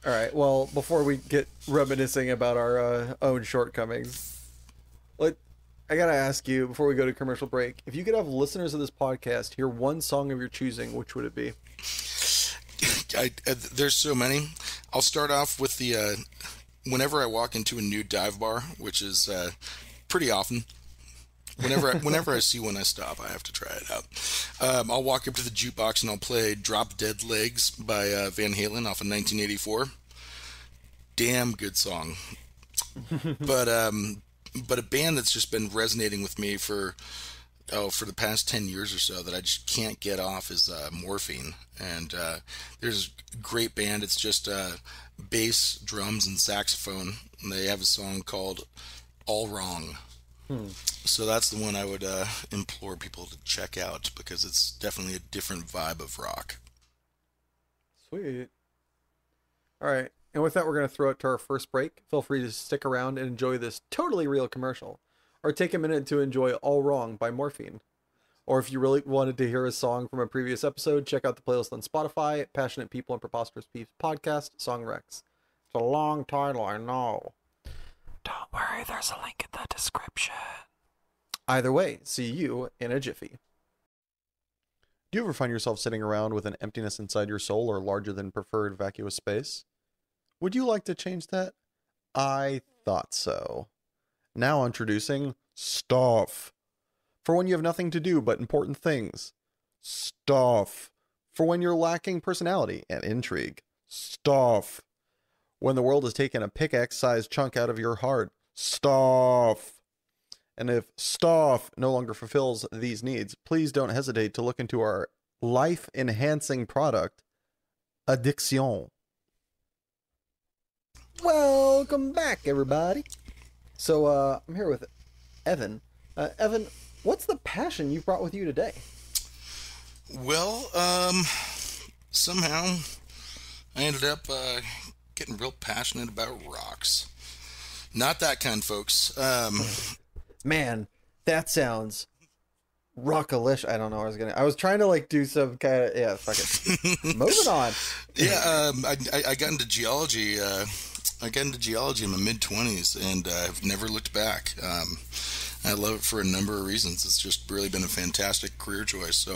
All right. Well, before we get reminiscing about our own shortcomings, I gotta ask you before we go to commercial break, if you could have listeners of this podcast hear one song of your choosing, which would it be? There's so many. I'll start off with the whenever I walk into a new dive bar, which is pretty often. Whenever I see one, I stop. I have to try it out. I'll walk up to the jukebox and I'll play "Drop Dead Legs" by Van Halen off of 1984. Damn good song. But a band that's just been resonating with me for the past 10 years or so that I just can't get off is Morphine. And there's a great band. It's just bass, drums, and saxophone. And they have a song called "All Wrong." So that's the one I would implore people to check out because it's definitely a different vibe of rock. Sweet. All right. And with that, we're going to throw it to our first break. Feel free to stick around and enjoy this totally real commercial, or take a minute to enjoy "All Wrong" by Morphine. Or if you really wanted to hear a song from a previous episode, check out the playlist on Spotify, Passionate People and Preposterous Peeves podcast, Song Recs. It's a long title, I know. Don't worry, there's a link in the description. Either way, see you in a jiffy. Do you ever find yourself sitting around with an emptiness inside your soul or larger than preferred vacuous space? Would you like to change that? I thought so. Now introducing Stuff. For when you have nothing to do but important things. Stuff. For when you're lacking personality and intrigue. Stuff. When the world has taken a pickaxe-sized chunk out of your heart. Stuff. And if Stuff no longer fulfills these needs, please don't hesitate to look into our life-enhancing product, Addiction. Welcome back, everybody. So I'm here with Evan. Evan, what's the passion you brought with you today? Well, somehow I ended up getting real passionate about rocks. Not that kind, folks. Man, that sounds rockalish. I don't know what I was trying to like do some kind of fuck it. Moving on. Yeah, I got into geology. I got into geology in my mid-20s, and I've never looked back. I love it for a number of reasons. It's just really been a fantastic career choice.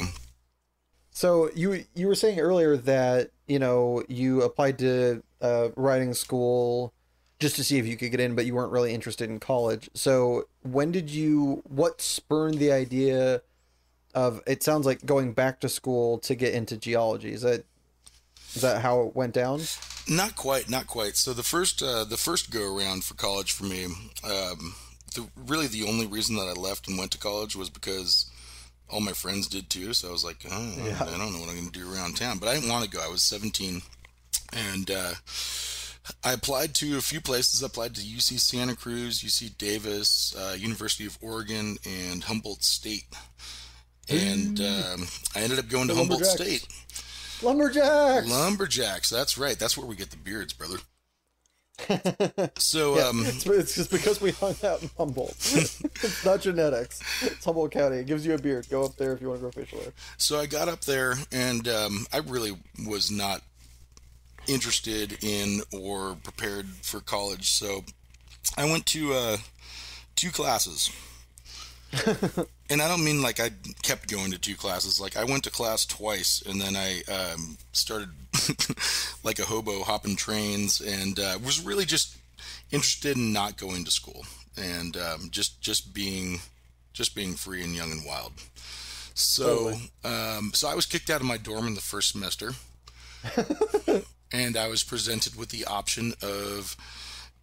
So you were saying earlier that you applied to writing school just to see if you could get in, but you weren't really interested in college. So what spurred the idea of, it sounds like, going back to school to get into geology? Is that how it went down? Not quite, not quite. So the first go around for college for me, really the only reason that I left and went to college was because all my friends did too. So I was like, oh, yeah. I don't know what I'm going to do around town, but I didn't want to go. I was 17, and I applied to a few places. I applied to UC Santa Cruz, UC Davis, University of Oregon, and Humboldt State. And I ended up going to Humboldt State. Lumberjacks, that's right. That's where we get the beards, brother. So it's just because we hung out in Humboldt. It's not genetics. It's Humboldt County. It gives you a beard. Go up there if you want to grow facial hair. So I got up there, and I really was not interested in or prepared for college. So I went to 2 classes. And I don't mean like I kept going to 2 classes. Like I went to class twice, and then I started like a hobo hopping trains, and was really just interested in not going to school, and just being free and young and wild. So so I was kicked out of my dorm in the first semester, and I was presented with the option of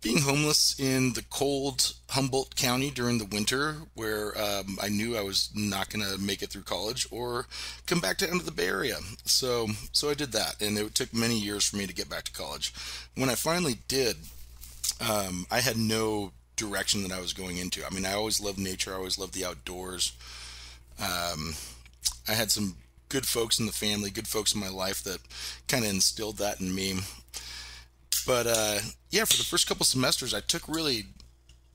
being homeless in the cold Humboldt County during the winter, where I knew I was not going to make it through college, or come back down to the Bay Area. So I did that, and it took many years for me to get back to college. When I finally did, I had no direction that I was going into. I mean, I always loved nature. I always loved the outdoors. I had some good folks in the family, good folks in my life that kind of instilled that in me. But yeah, for the first couple semesters, I took really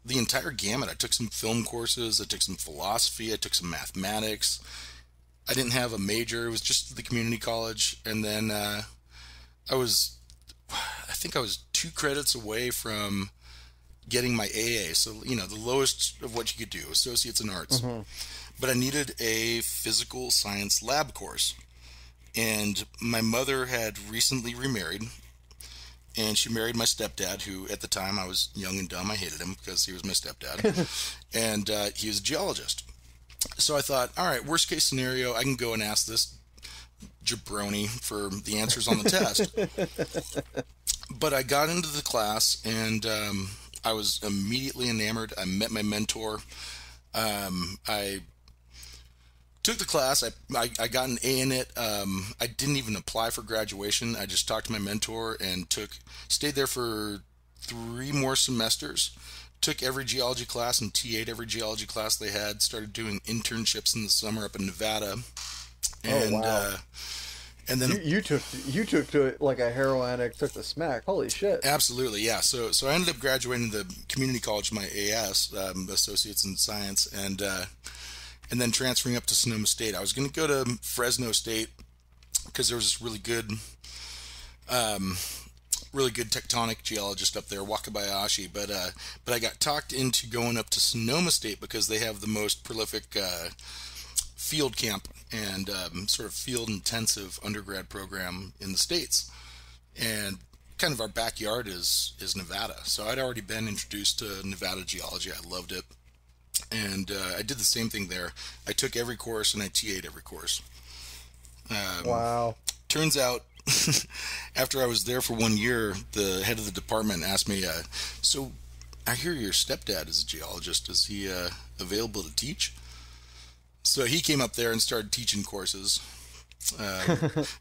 the entire gamut. I took some film courses, I took some philosophy, I took some mathematics. I didn't have a major. It was just the community college. And then I think I was 2 credits away from getting my AA. So, the lowest of what you could do, Associates in Arts. Mm-hmm. But I needed a physical science lab course. And my mother had recently remarried. And she married my stepdad, who at the time I was young and dumb. I hated him because he was my stepdad. And he was a geologist. So I thought, all right, worst case scenario, I can go and ask this jabroni for the answers on the test. But I got into the class, and I was immediately enamored. I met my mentor. I took the class. I got an A in it. I didn't even apply for graduation. I just talked to my mentor and stayed there for 3 more semesters. Took every geology class and TA'd every geology class they had. Started doing internships in the summer up in Nevada. And, wow. And then you took to it like a heroin addict took the smack. Holy shit! Absolutely, yeah. So I ended up graduating the community college, my AS, Associates in Science, and then transferring up to Sonoma State. I was going to go to Fresno State because there was this really good tectonic geologist up there, Wakabayashi. But I got talked into going up to Sonoma State because they have the most prolific field camp and sort of field intensive undergrad program in the States. And kind of our backyard is Nevada. So I'd already been introduced to Nevada geology. I loved it. And I did the same thing there. I took every course and I TA'd every course. Wow. Turns out, after I was there for 1 year, the head of the department asked me, so I hear your stepdad is a geologist. Is he available to teach? So he came up there and started teaching courses.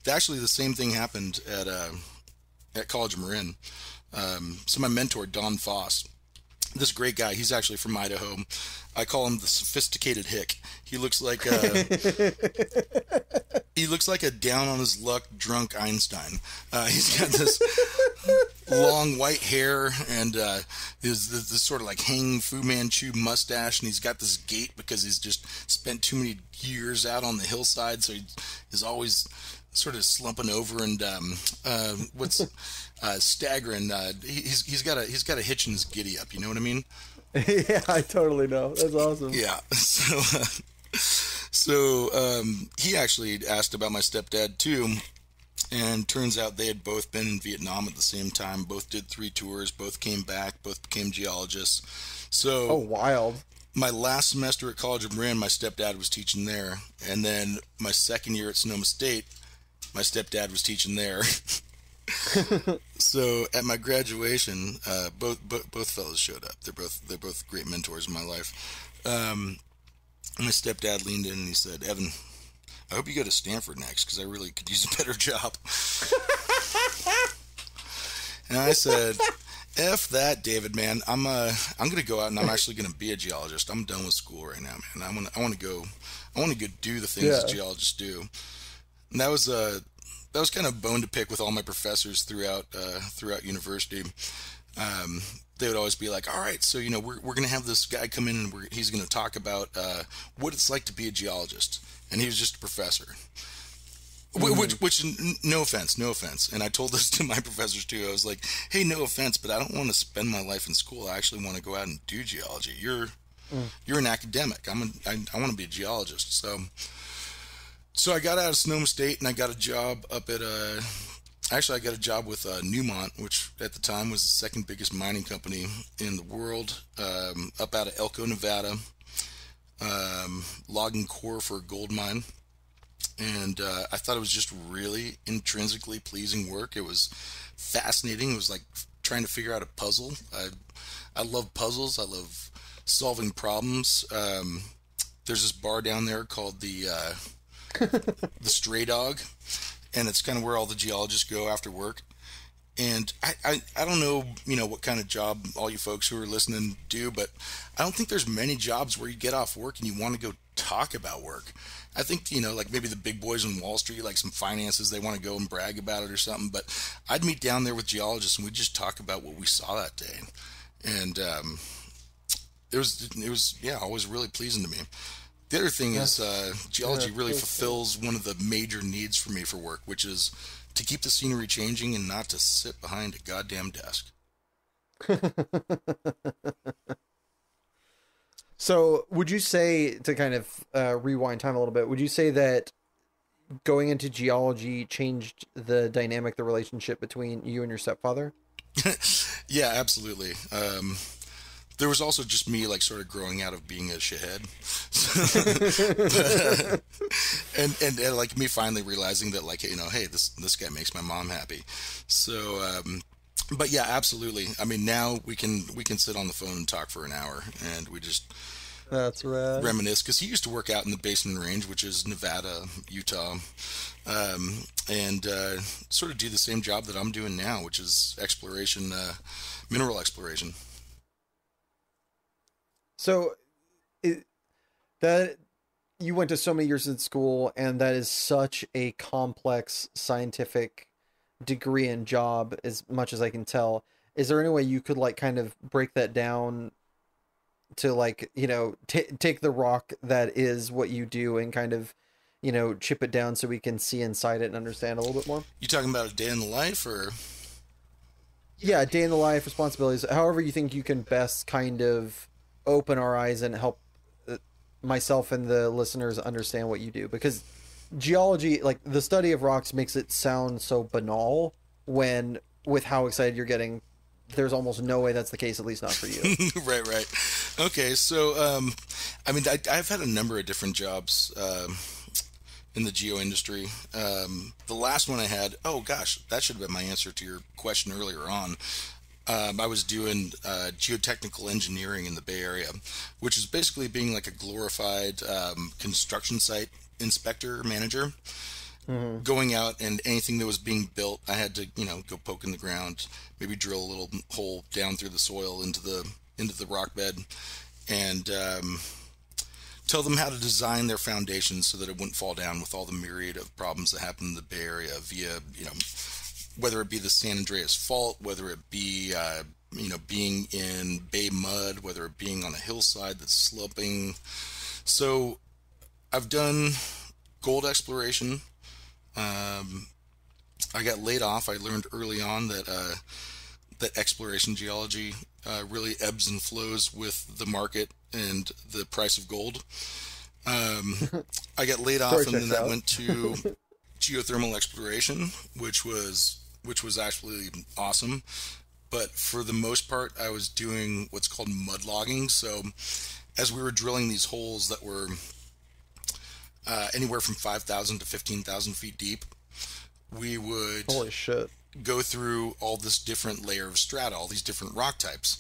Actually, the same thing happened at College of Marin. So my mentor, Don Foss, this great guy. He's actually from Idaho. I call him the sophisticated hick. He looks like he looks like a down on his luck drunk Einstein. He's got this long white hair and this sort of like hanging Fu Manchu mustache, and he's got this gait because he's just spent too many years out on the hillside, so he's always sort of slumping over and staggering. He's got a hitch in his giddy up. You know what I mean? Yeah, I totally know. That's awesome. Yeah. So he actually asked about my stepdad too, and turns out they had both been in Vietnam at the same time. Both did 3 tours. Both came back. Both became geologists. So Oh, wild. my last semester at College of Marin, my stepdad was teaching there, and then my second year at Sonoma State, my stepdad was teaching there. So at my graduation, both fellows showed up. They're both great mentors in my life. My stepdad leaned in and he said, "Evan, I hope you go to Stanford next because I really could use a better job." And I said, "F that, David, man. I'm gonna go out and I'm actually gonna be a geologist. I'm done with school right now, man. I want to go do the things that geologists do." And that was kind of bone to pick with all my professors throughout university. They would always be like, "All right, so we're going to have this guy come in and he's going to talk about what it's like to be a geologist," and he was just a professor. Which no offense. And I told this to my professors too. I was like, "Hey, no offense, but I don't want to spend my life in school. I actually want to go out and do geology. You're an academic. I want to be a geologist." So I got out of Sonoma State and I got a job up at I got a job with Newmont, which at the time was the second biggest mining company in the world, up out of Elko, Nevada, logging core for a gold mine. And I thought it was just really intrinsically pleasing work. It was fascinating. It was like trying to figure out a puzzle. I love puzzles. I love solving problems. There's this bar down there called the Stray Dog, and it's kind of where all the geologists go after work. And I don't know, what kind of job all you folks who are listening do, but I don't think there's many jobs where you get off work and you want to go talk about work. I think, like maybe the big boys on Wall Street, like some finances, they want to go and brag about it or something. But I'd meet down there with geologists and we'd just talk about what we saw that day. And it was always really pleasing to me. The other thing is geology really fulfills one of the major needs for me for work, which is to keep the scenery changing and not to sit behind a goddamn desk. So would you say, to kind of rewind time a little bit, would you say that going into geology changed the dynamic, the relationship between you and your stepfather? Yeah, absolutely. There was also just me, like, sort of growing out of being a shithead. and like me finally realizing that, like, hey, this guy makes my mom happy. So, but yeah, absolutely. I mean, now we can sit on the phone and talk for an hour and we just That's right. reminisce, because he used to work out in the Basin Range, which is Nevada, Utah, and sort of do the same job that I'm doing now, which is exploration, mineral exploration. So that you went to so many years in school, and that is such a complex scientific degree and job, as much as I can tell. Is there any way you could, like, kind of break that down to, like, take the rock that is what you do and kind of, chip it down so we can see inside it and understand a little bit more? You talking about a day in the life, or? Yeah, day in the life, responsibilities, however you think you can best kind of open our eyes and help myself and the listeners understand what you do, because geology, like the study of rocks, makes it sound so banal when, with how excited you're getting, there's almost no way that's the case, at least not for you. Right. Okay, so I mean, I've had a number of different jobs in the geo industry. The last one I had, oh gosh, that should have been my answer to your question earlier on. I was doing geotechnical engineering in the Bay Area, which is basically being like a glorified construction site inspector manager. Mm-hmm. Going out, and anything that was being built, I had to, go poke in the ground, maybe drill a little hole down through the soil into into the rock bed, and tell them how to design their foundation so that it wouldn't fall down with all the myriad of problems that happen in the Bay Area via, whether it be the San Andreas Fault, whether it be, being in bay mud, whether it being on a hillside that's sloping. So I've done gold exploration. I got laid off. I learned early on that exploration geology really ebbs and flows with the market and the price of gold. I got laid off, and then I went to geothermal exploration, which was actually awesome. But for the most part, I was doing what's called mud logging. So as we were drilling these holes that were anywhere from 5,000 to 15,000 feet deep, we would holy shit go through all this different layer of strata, all these different rock types.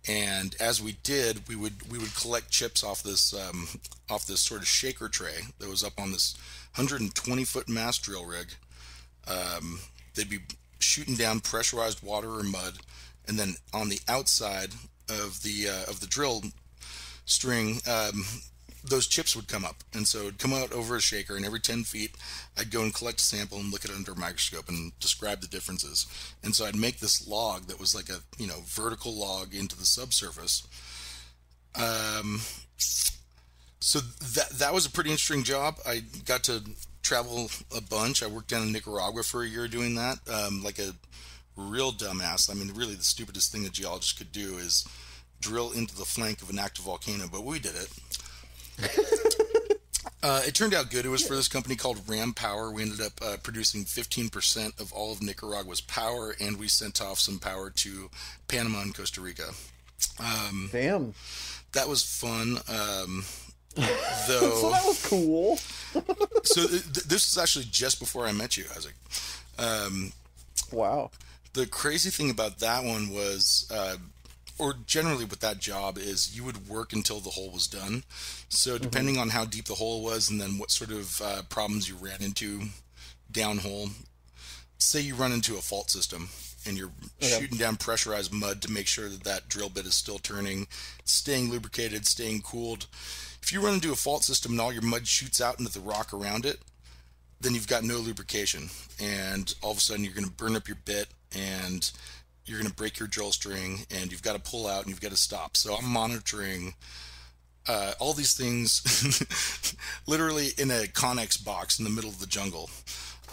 And as we did, we would collect chips off this sort of shaker tray that was up on this 120-foot mast drill rig. They'd be shooting down pressurized water or mud, and then on the outside of the drill string, those chips would come up, and so it'd come out over a shaker, and every 10 feet I'd go and collect a sample and look at it under a microscope and describe the differences. And so I'd make this log that was like a vertical log into the subsurface. So that was a pretty interesting job. I got to travel a bunch. I worked down in Nicaragua for a year doing that, like a real dumbass. I mean, really the stupidest thing a geologist could do is drill into the flank of an active volcano, but we did it. It turned out good. It was for this company called Ram Power. We ended up producing 15% of all of Nicaragua's power, and we sent off some power to Panama and Costa Rica. Damn. That was fun. So that was cool. So this was actually just before I met you, Isaac. Wow. The crazy thing about that one was, or generally with that job, is you would work until the hole was done. So depending on how deep the hole was and then what sort of problems you ran into downhole, say you run into a fault system and you're shooting down pressurized mud to make sure that that drill bit is still turning, staying lubricated, staying cooled. If you run into a fault system and all your mud shoots out into the rock around it, then you've got no lubrication, and all of a sudden you're going to burn up your bit, and you're going to break your drill string, and you've got to pull out and you've got to stop. So I'm monitoring all these things literally in a Connex box in the middle of the jungle.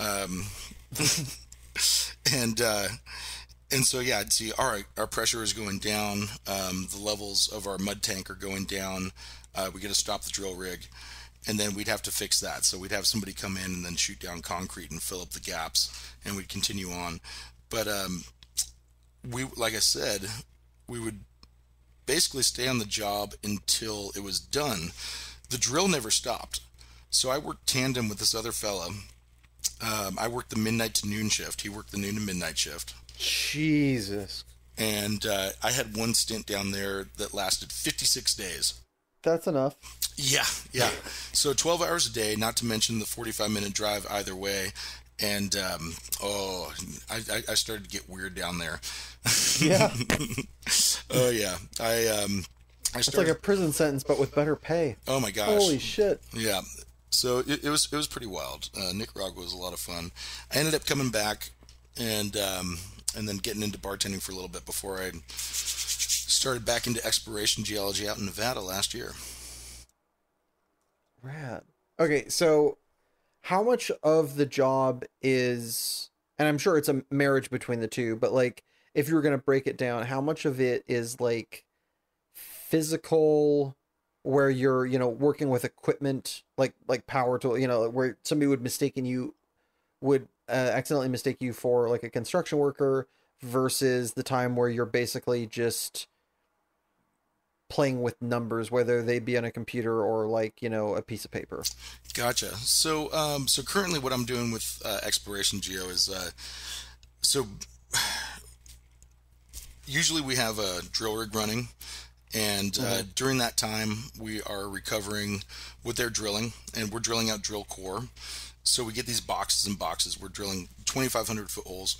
And so, yeah, I'd see, all right, our pressure is going down. The levels of our mud tank are going down. We got to stop the drill rig. And then we'd have to fix that. So we'd have somebody come in and then shoot down concrete and fill up the gaps, and we'd continue on. But like I said, we would basically stay on the job until it was done. The drill never stopped. So I worked tandem with this other fella. I worked the midnight to noon shift. He worked the noon to midnight shift. Jesus. And I had one stint down there that lasted 56 days. That's enough. Yeah. So 12 hours a day, not to mention the 45-minute drive either way. And, I started to get weird down there. Yeah. Oh, yeah. It's like a prison sentence, but with better pay. Oh, my gosh. Holy shit. Yeah. So it was pretty wild. Nicaragua was a lot of fun. I ended up coming back and then getting into bartending for a little bit before I started back into exploration geology out in Nevada last year. Rad. Okay, so how much of the job is, and I'm sure it's a marriage between the two, but like if you were going to break it down, how much of it is like physical, where you're, working with equipment like power tool, where somebody would accidentally mistake you for like a construction worker, versus the time where you're basically just playing with numbers, whether they be on a computer or like, a piece of paper. Gotcha. So currently what I'm doing with exploration geo is, usually we have a drill rig running, and during that time we are recovering what they're drilling, and we're drilling out drill core. So we get these boxes and boxes. We're drilling 2,500 foot holes.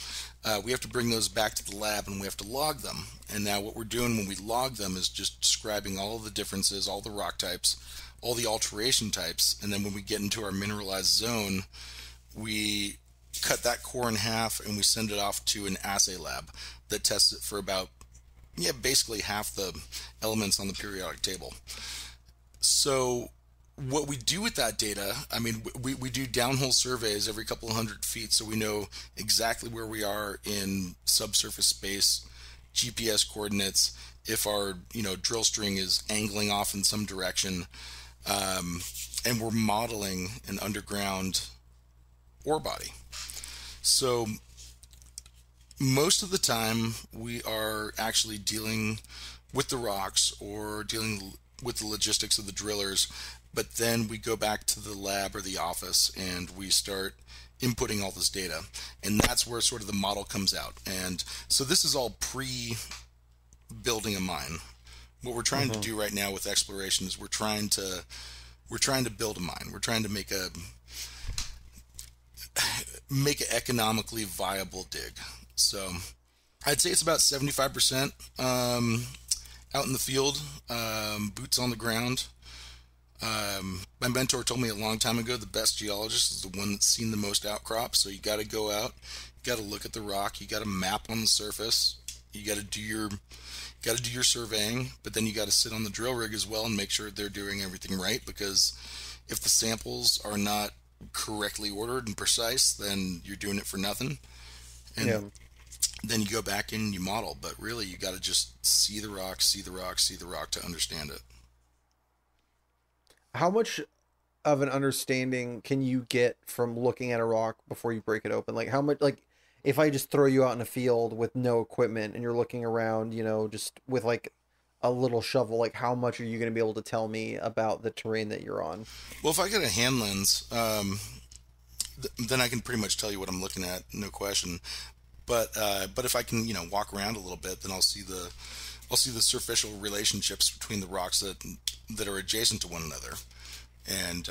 We have to bring those back to the lab and we have to log them. And now what we're doing when we log them is just describing all of the differences, all the rock types, all the alteration types. And then when we get into our mineralized zone, we cut that core in half and we send it off to an assay lab that tests it for about, basically half the elements on the periodic table. So what we do with that data, I mean, we do downhole surveys every couple of 100 feet so we know exactly where we are in subsurface space, GPS coordinates, if our drill string is angling off in some direction, and we're modeling an underground ore body. So most of the time we are actually dealing with the rocks or dealing with the logistics of the drillers, but then we go back to the lab or the office and we start inputting all this data, and that's where sort of the model comes out. And so this is all pre-building a mine. What we're trying to do right now with exploration is we're trying to build a mine. We're trying to make an economically viable dig. So I'd say it's about 75% out in the field, boots on the ground. My mentor told me a long time ago the best geologist is the one that's seen the most outcrop. So you got to go out, you got to look at the rock, you got to map on the surface, you got to do your surveying, but then you got to sit on the drill rig as well and make sure they're doing everything right, because if the samples are not correctly ordered and precise, then you're doing it for nothing. And then you go back in and you model, but really you got to just see the rock to understand it. How much of an understanding can you get from looking at a rock before you break it open? Like how much, like if I just throw you out in a field with no equipment and you're looking around, just with like a little shovel, like how much are you going to be able to tell me about the terrain that you're on? Well, if I get a hand lens, then I can pretty much tell you what I'm looking at, no question. But if I can, walk around a little bit, then I'll see the superficial relationships between the rocks that are adjacent to one another. And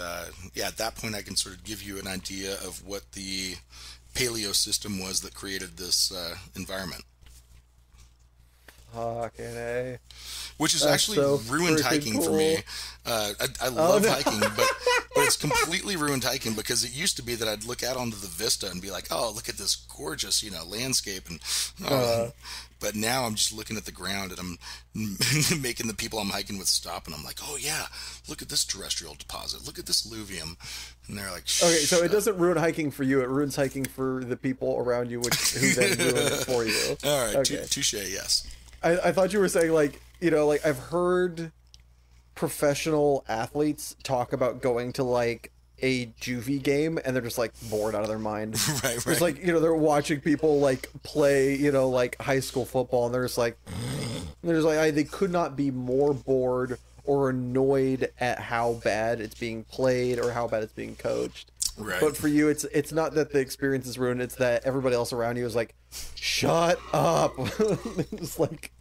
at that point, I can sort of give you an idea of what the paleo system was that created this environment. Fucking A. Which is actually so ruined hiking for me. I love hiking, but it's completely ruined hiking, because it used to be that I'd look out onto the vista and be like, oh, look at this gorgeous, landscape. And but now I'm just looking at the ground and I'm making the people I'm hiking with stop, and I'm like, oh yeah, look at this terrestrial deposit. Look at this alluvium. And they're like, okay, so it doesn't ruin hiking for you. It ruins hiking for the people around you, who then ruin it for you. All right, okay. Touche, yes. I thought you were saying like I've heard professional athletes talk about going to like a juvie game and they're just like bored out of their mind. Right. It's like, they're watching people like play, like high school football, and they're just like they could not be more bored or annoyed at how bad it's being played or how bad it's being coached. Right. But for you, it's not that the experience is ruined, it's that everybody else around you is like, shut up. It's like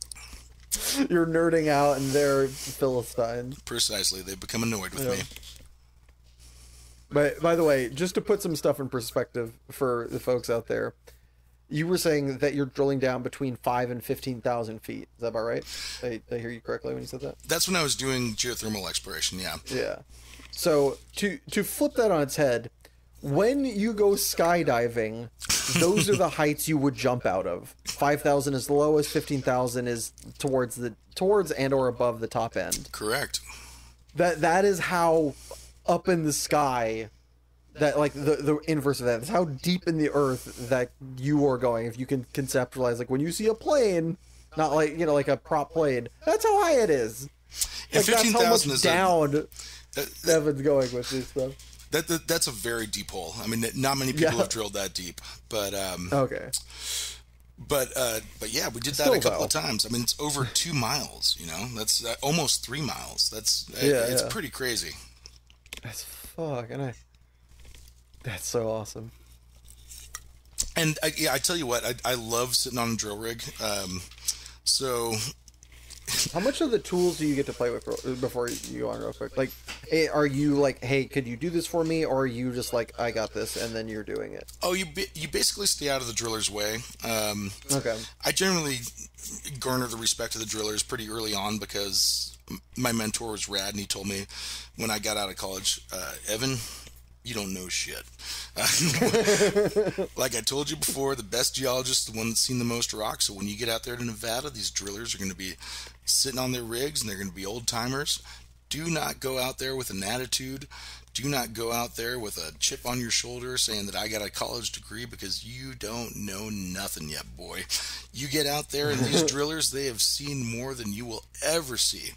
you're nerding out and they're Philistines. Precisely. They've become annoyed with me. But by the way, just to put some stuff in perspective for the folks out there, you were saying that you're drilling down between 5,000 and 15,000 feet. Is that about right? Did I hear you correctly when you said that? That's when I was doing geothermal exploration, yeah. Yeah. So to flip that on its head, when you go skydiving, those are the heights you would jump out of. 5,000 is the lowest, 15,000 is towards and or above the top end. Correct. That is how up in the sky, that like the inverse of that. That's how deep in the earth that you are going. If you can conceptualize, like when you see a plane, not like like a prop plane, that's how high it is. Like, 15,000 is down. Evan's going with this stuff. That's a very deep hole. I mean, not many people have drilled that deep, but okay. But yeah, we did that a couple of times. I mean, it's over 2 miles. That's almost 3 miles. It's pretty crazy. That's fucking. That's so awesome. And I tell you what, I love sitting on a drill rig. So How much of the tools do you get to play with before you go on real quick? Like, are you like, hey, could you do this for me? Or are you just like, I got this, and then you're doing it? Oh, you basically stay out of the driller's way. Okay. I generally garner the respect of the drillers pretty early on because my mentor was rad, and he told me when I got out of college, Evan, you don't know shit. Like I told you before, the best geologist is the one that's seen the most rock. So when you get out there to Nevada, these drillers are going to be sitting on their rigs, and they're going to be old timers. Do not go out there with an attitude. Do not go out there with a chip on your shoulder saying that I got a college degree, because you don't know nothing yet, boy. You get out there, and these drillers, they have seen more than you will ever see.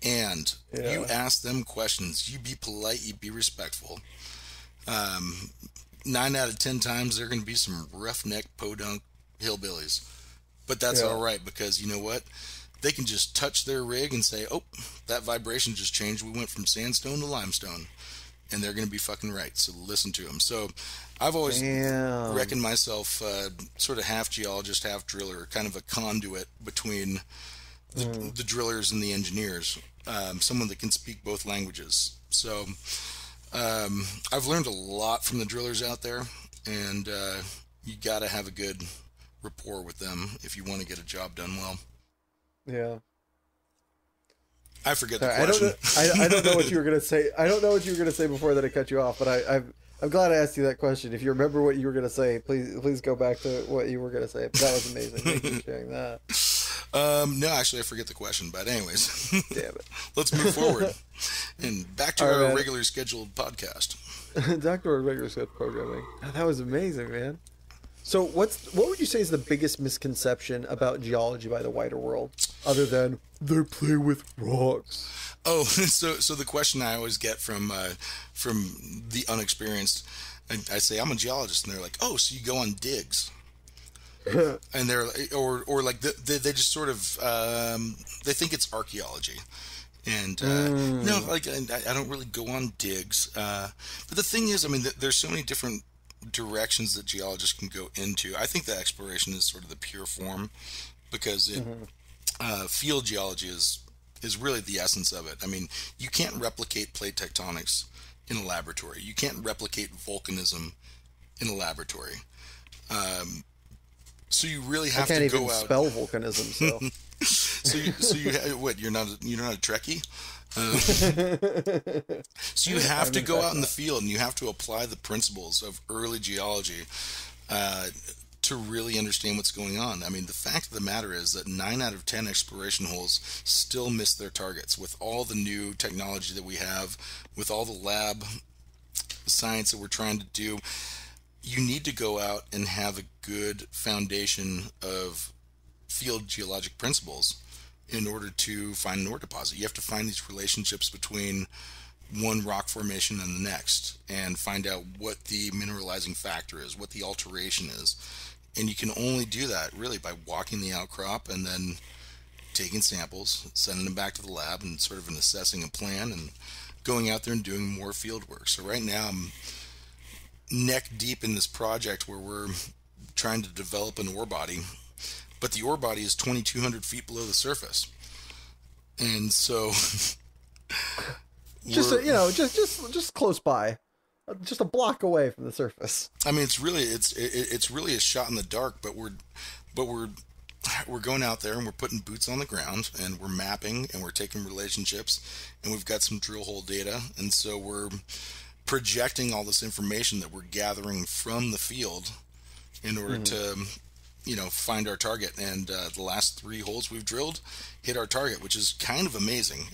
And you ask them questions. You be polite. You be respectful. 9 out of 10 times, they're going to be some roughneck podunk hillbillies. But that's all right, because you know what? They can just touch their rig and say, oh, that vibration just changed. We went from sandstone to limestone. And they're going to be fucking right. So listen to them. So I've always reckoned myself sort of half geologist, half driller, kind of a conduit between the drillers and the engineers. Someone that can speak both languages. So I've learned a lot from the drillers out there, and you got to have a good rapport with them if you want to get a job done well. Yeah. I forget the question. I don't know what you were gonna say. I don't know what you were gonna say before that I cut you off. But I'm glad I asked you that question. If you remember what you were gonna say, please go back to what you were gonna say. That was amazing. Thank you for sharing that. No, actually, I forget the question. But anyways, damn it. Let's move forward and back to our regular scheduled podcast. Back to our regular scheduled programming. That was amazing, man. So what would you say is the biggest misconception about geology by the wider world, other than they play with rocks? Oh, so the question I always get from the unexperienced, I say I'm a geologist, and they're like, oh, so you go on digs? And they're or like they just sort of they think it's archaeology, and no, like I don't really go on digs. But the thing is, I mean, there's so many different directions that geologists can go into. I think that exploration is sort of the pure form, because field geology is really the essence of it. I mean, you can't replicate plate tectonics in a laboratory. You can't replicate volcanism in a laboratory. So you really have to go out. I can't even spell volcanism. So you what? You're not a Trekkie. So you have to go out in the field, and you have to apply the principles of early geology to really understand what's going on. I mean, the fact of the matter is that 9 out of 10 exploration holes still miss their targets. With all the new technology that we have, with all the lab science that we're trying to do, you need to go out and have a good foundation of field geologic principles in order to find an ore deposit. You have to find these relationships between one rock formation and the next, and find out what the mineralizing factor is, what the alteration is. And you can only do that really by walking the outcrop and then taking samples, sending them back to the lab, and sort of assessing a plan and going out there and doing more field work. So right now I'm neck deep in this project where we're trying to develop an ore body, but the ore body is 2,200 feet below the surface, and so just close by, just a block away from the surface. I mean, it's really a shot in the dark, but we're going out there, and we're putting boots on the ground, and we're mapping, and we're taking relationships, and we've got some drill hole data, and so we're projecting all this information that we're gathering from the field in order to find our target. And the last 3 holes we've drilled hit our target, which is kind of amazing.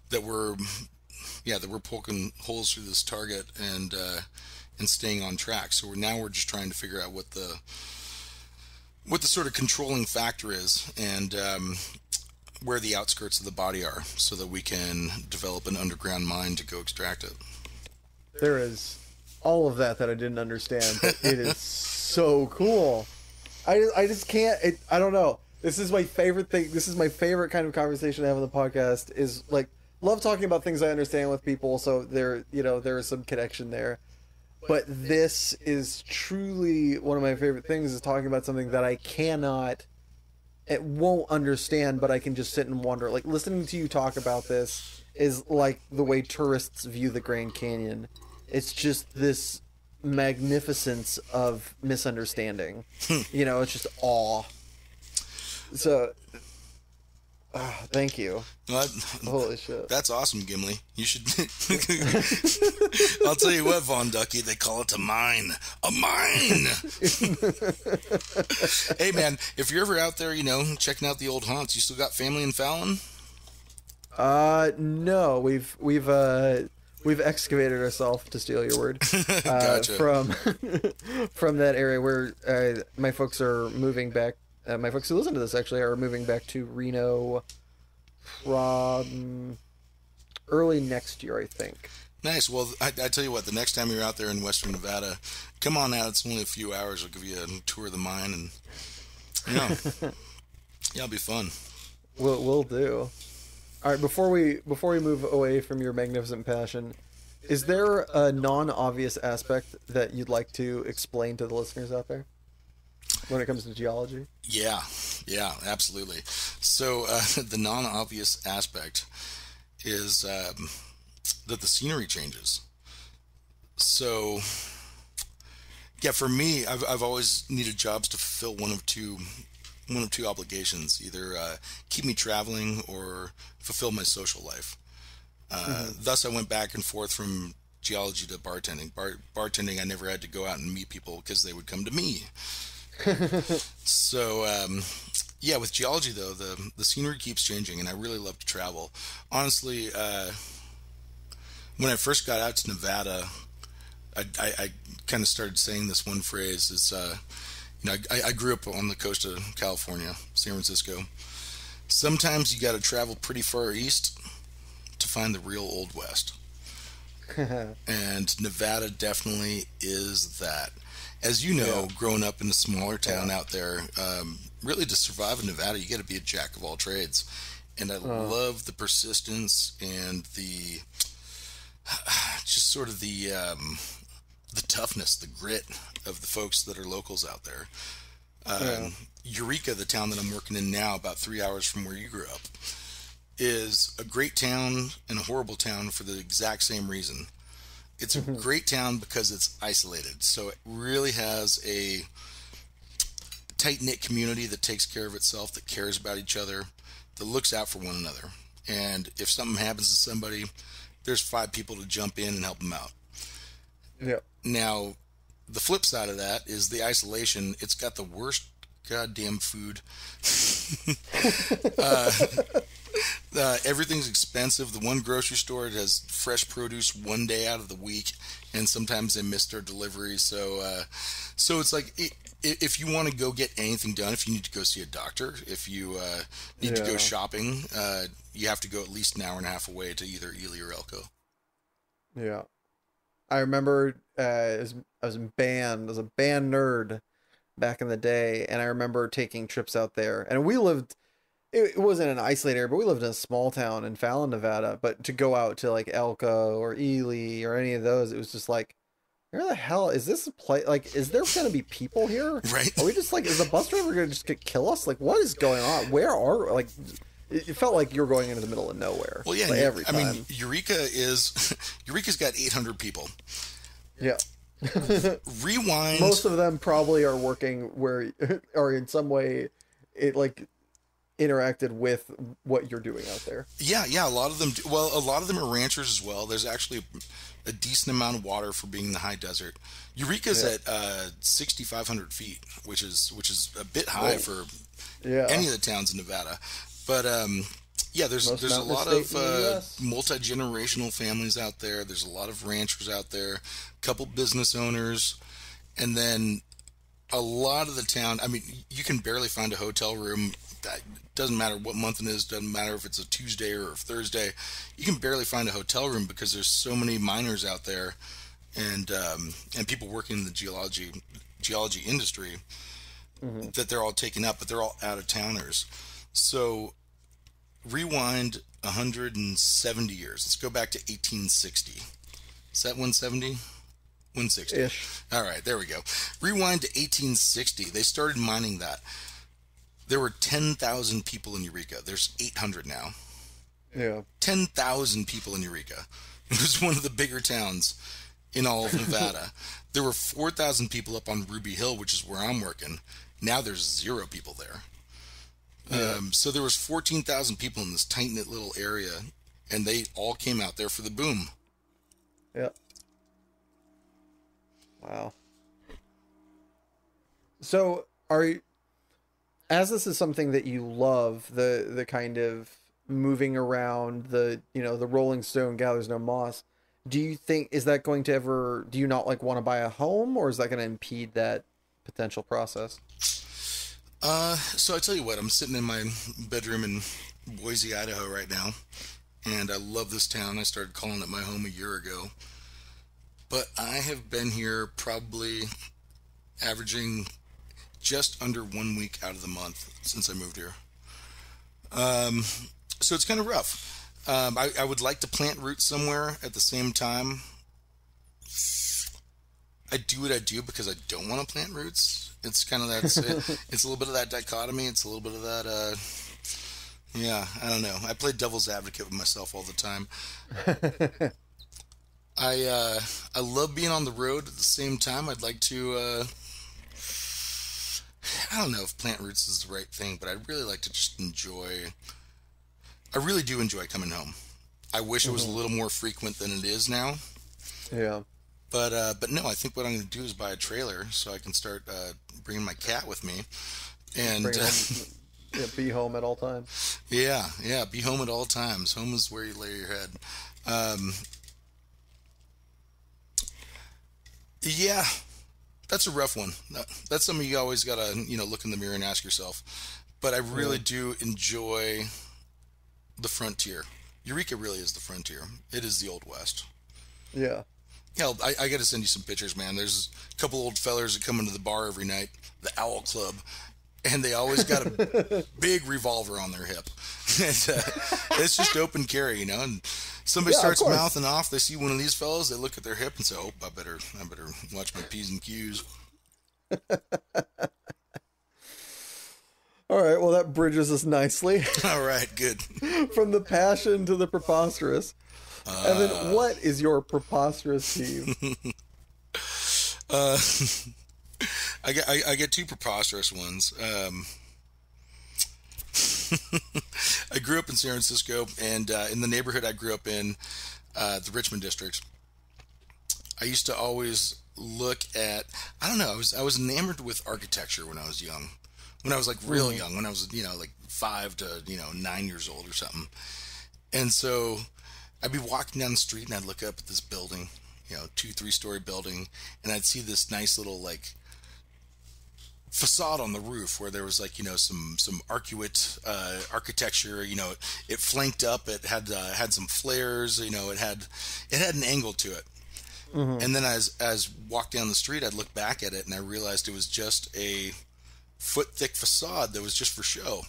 That we're poking holes through this target and staying on track. So we're just trying to figure out what the sort of controlling factor is, and where the outskirts of the body are, so that we can develop an underground mine to go extract it. There is all of that I didn't understand, but it is so cool. I just can't. I don't know. This is my favorite thing. This is my favorite kind of conversation to have on the podcast. Is like, love talking about things I understand with people. So there is some connection there. But this is truly one of my favorite things, is talking about something that I cannot it won't understand, but I can just sit and wonder. Like, listening to you talk about this is like the way tourists view the Grand Canyon. It's just this magnificence of misunderstanding. You know, it's just awe. So, thank you. Well, Holy shit. That's awesome, Gimli. You should... I'll tell you what, Von Ducky, they call it a mine. A mine! Hey, man, if you're ever out there, you know, checking out the old haunts, you still got family in Fallon? No, we've excavated ourselves, to steal your word, Gotcha. from that area where my folks are moving back. My folks who listen to this actually are moving back to Reno from early next year, I think. Nice. Well, I tell you what, the next time you're out there in Western Nevada, come on out. It's only a few hours. I'll give you a tour of the mine, and yeah, it'll be fun. We'll do. All right, before we move away from your magnificent passion, is there a non-obvious aspect that you'd like to explain to the listeners out there when it comes to geology? Yeah, absolutely. So the non-obvious aspect is that the scenery changes. So yeah, for me, I've always needed jobs to fulfill one of two obligations: either keep me traveling or fulfill my social life. Thus, I went back and forth from geology to bartending. Bartending, I never had to go out and meet people because they would come to me. So, yeah, with geology, though, the scenery keeps changing, and I really love to travel. Honestly, when I first got out to Nevada, I kind of started saying this one phrase. It's, you know, I grew up on the coast of California, San Francisco. Sometimes you got to travel pretty far east to find the real Old West. And Nevada definitely is that. As you know, growing up in a smaller town out there, really to survive in Nevada, you got to be a jack of all trades. And I love the persistence and the just sort of the toughness, the grit of the folks that are locals out there. Eureka, the town that I'm working in now, about 3 hours from where you grew up, is a great town and a horrible town for the exact same reason. It's a great town because it's isolated, so it really has a tight-knit community that takes care of itself, that cares about each other, that looks out for one another. And if something happens to somebody, there's 5 people to jump in and help them out. Yeah. Now, the flip side of that is the isolation. It's got the worst goddamn food. Everything's expensive. The one grocery store has fresh produce one day out of the week, and sometimes they miss their delivery. So it's like, if you want to go get anything done, if you need to go see a doctor, if you need to go shopping, you have to go at least an hour and a half away to either Ely or Elko. Yeah. I remember I was in band. I was a band nerd back in the day, and I remember taking trips out there. And we lived, it wasn't an isolated area, but we lived in a small town in Fallon, Nevada. But to go out to like Elko or Ely or any of those, it was just like, where the hell is this place? Like, is there going to be people here? Right. Are we just like, is the bus driver going to just kill us? Like, what is going on? Where are, like, it felt like you were going into the middle of nowhere. Well, yeah, like every time. I mean, Eureka's got 800 people. Yeah. Rewind. Most of them probably are working where, or in some way, it like interacted with what you're doing out there. Yeah, a lot of them do. Well, a lot of them are ranchers as well. There's actually a decent amount of water for being in the high desert. Eureka's at 6,500 feet, which is a bit high for any of the towns in Nevada. But there's a lot of multi-generational families out there. There's a lot of ranchers out there, a couple business owners, and then a lot of the town. I mean, you can barely find a hotel room. That doesn't matter what month it is. Doesn't matter if it's a Tuesday or a Thursday. You can barely find a hotel room because there's so many miners out there, and people working in the geology industry that they're all taken up, but they're all out of towners. So rewind 170 years. Let's go back to 1860. Is that 170? 160. Ish. All right, there we go. Rewind to 1860. They started mining that. There were 10,000 people in Eureka. There's 800 now. Yeah. 10,000 people in Eureka. It was one of the bigger towns in all of Nevada. There were 4,000 people up on Ruby Hill, which is where I'm working. Now there's 0 people there. Yeah. So there was 14,000 people in this tight-knit little area, and they all came out there for the boom. Yeah. Wow. So, as this is something that you love, the kind of moving around, the rolling stone gathers no moss, do you think, is that going to ever, do you not like want to buy a home, or is that going to impede that potential process? So I tell you what, I'm sitting in my bedroom in Boise, Idaho right now, and I love this town. I started calling it my home a year ago, but I have been here probably averaging just under 1 week out of the month since I moved here. So it's kind of rough. I would like to plant roots somewhere. At the same time, I do what I do because I don't want to plant roots. It's kind of that, it's a little bit of that dichotomy. It's a little bit of that, yeah, I don't know. I play devil's advocate with myself all the time. I love being on the road. At the same time, I'd like to, I don't know if plant roots is the right thing, but I'd really like to just enjoy, I really do enjoy coming home. I wish it was a little more frequent than it is now. Yeah. But no, I think what I'm going to do is buy a trailer so I can start bringing my cat with me, and be home at all times. Yeah, be home at all times. Home is where you lay your head. Yeah, that's a rough one. That's something you always gotta look in the mirror and ask yourself. But I really do enjoy the frontier. Eureka really is the frontier. It is the Old West. Yeah. Hell, I got to send you some pictures, man. There's a couple old fellers that come into the bar every night, the Owl Club, and they always got a big revolver on their hip. It's just open carry, And somebody starts mouthing off. They see one of these fellows. They look at their hip and say, "Oh, I better watch my P's and Q's." All right. Well, that bridges us nicely. All right. Good. From the passion to the preposterous. Evan, what is your preposterous peeve? I get 2 preposterous ones. I grew up in San Francisco, and in the neighborhood I grew up in, the Richmond district, I used to always look at, I don't know, I was enamored with architecture when I was young. When I was like real young, when I was, like 5 to, 9 years old or something. And so I'd be walking down the street and I'd look up at this building, 2-3-story building, and I'd see this nice little like facade on the roof where there was like, some arcuate architecture, it flanked up, it had some flares, it had an angle to it. And then as walked down the street, I'd look back at it and I realized it was just a foot-thick facade that was just for show.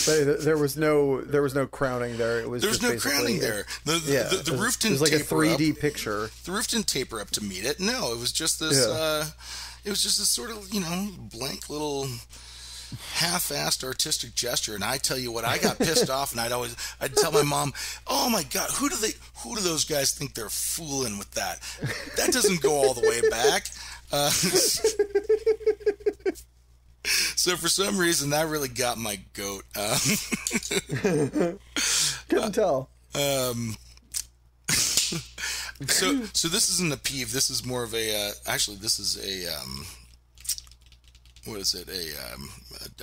There was no crowning there. It was there was no crowning there. The roof didn't. It was like taper a 3D up. picture. The roof didn't taper up to meet it. No, it was just this. It was just this sort of blank little half-assed artistic gesture. And I tell you what, I got pissed off, and I'd tell my mom, "Oh my God, who do those guys think they're fooling with that? That doesn't go all the way back." So for some reason that really got my goat. Couldn't tell. So this isn't a peeve. This is more of a. Actually, this is a. What is it?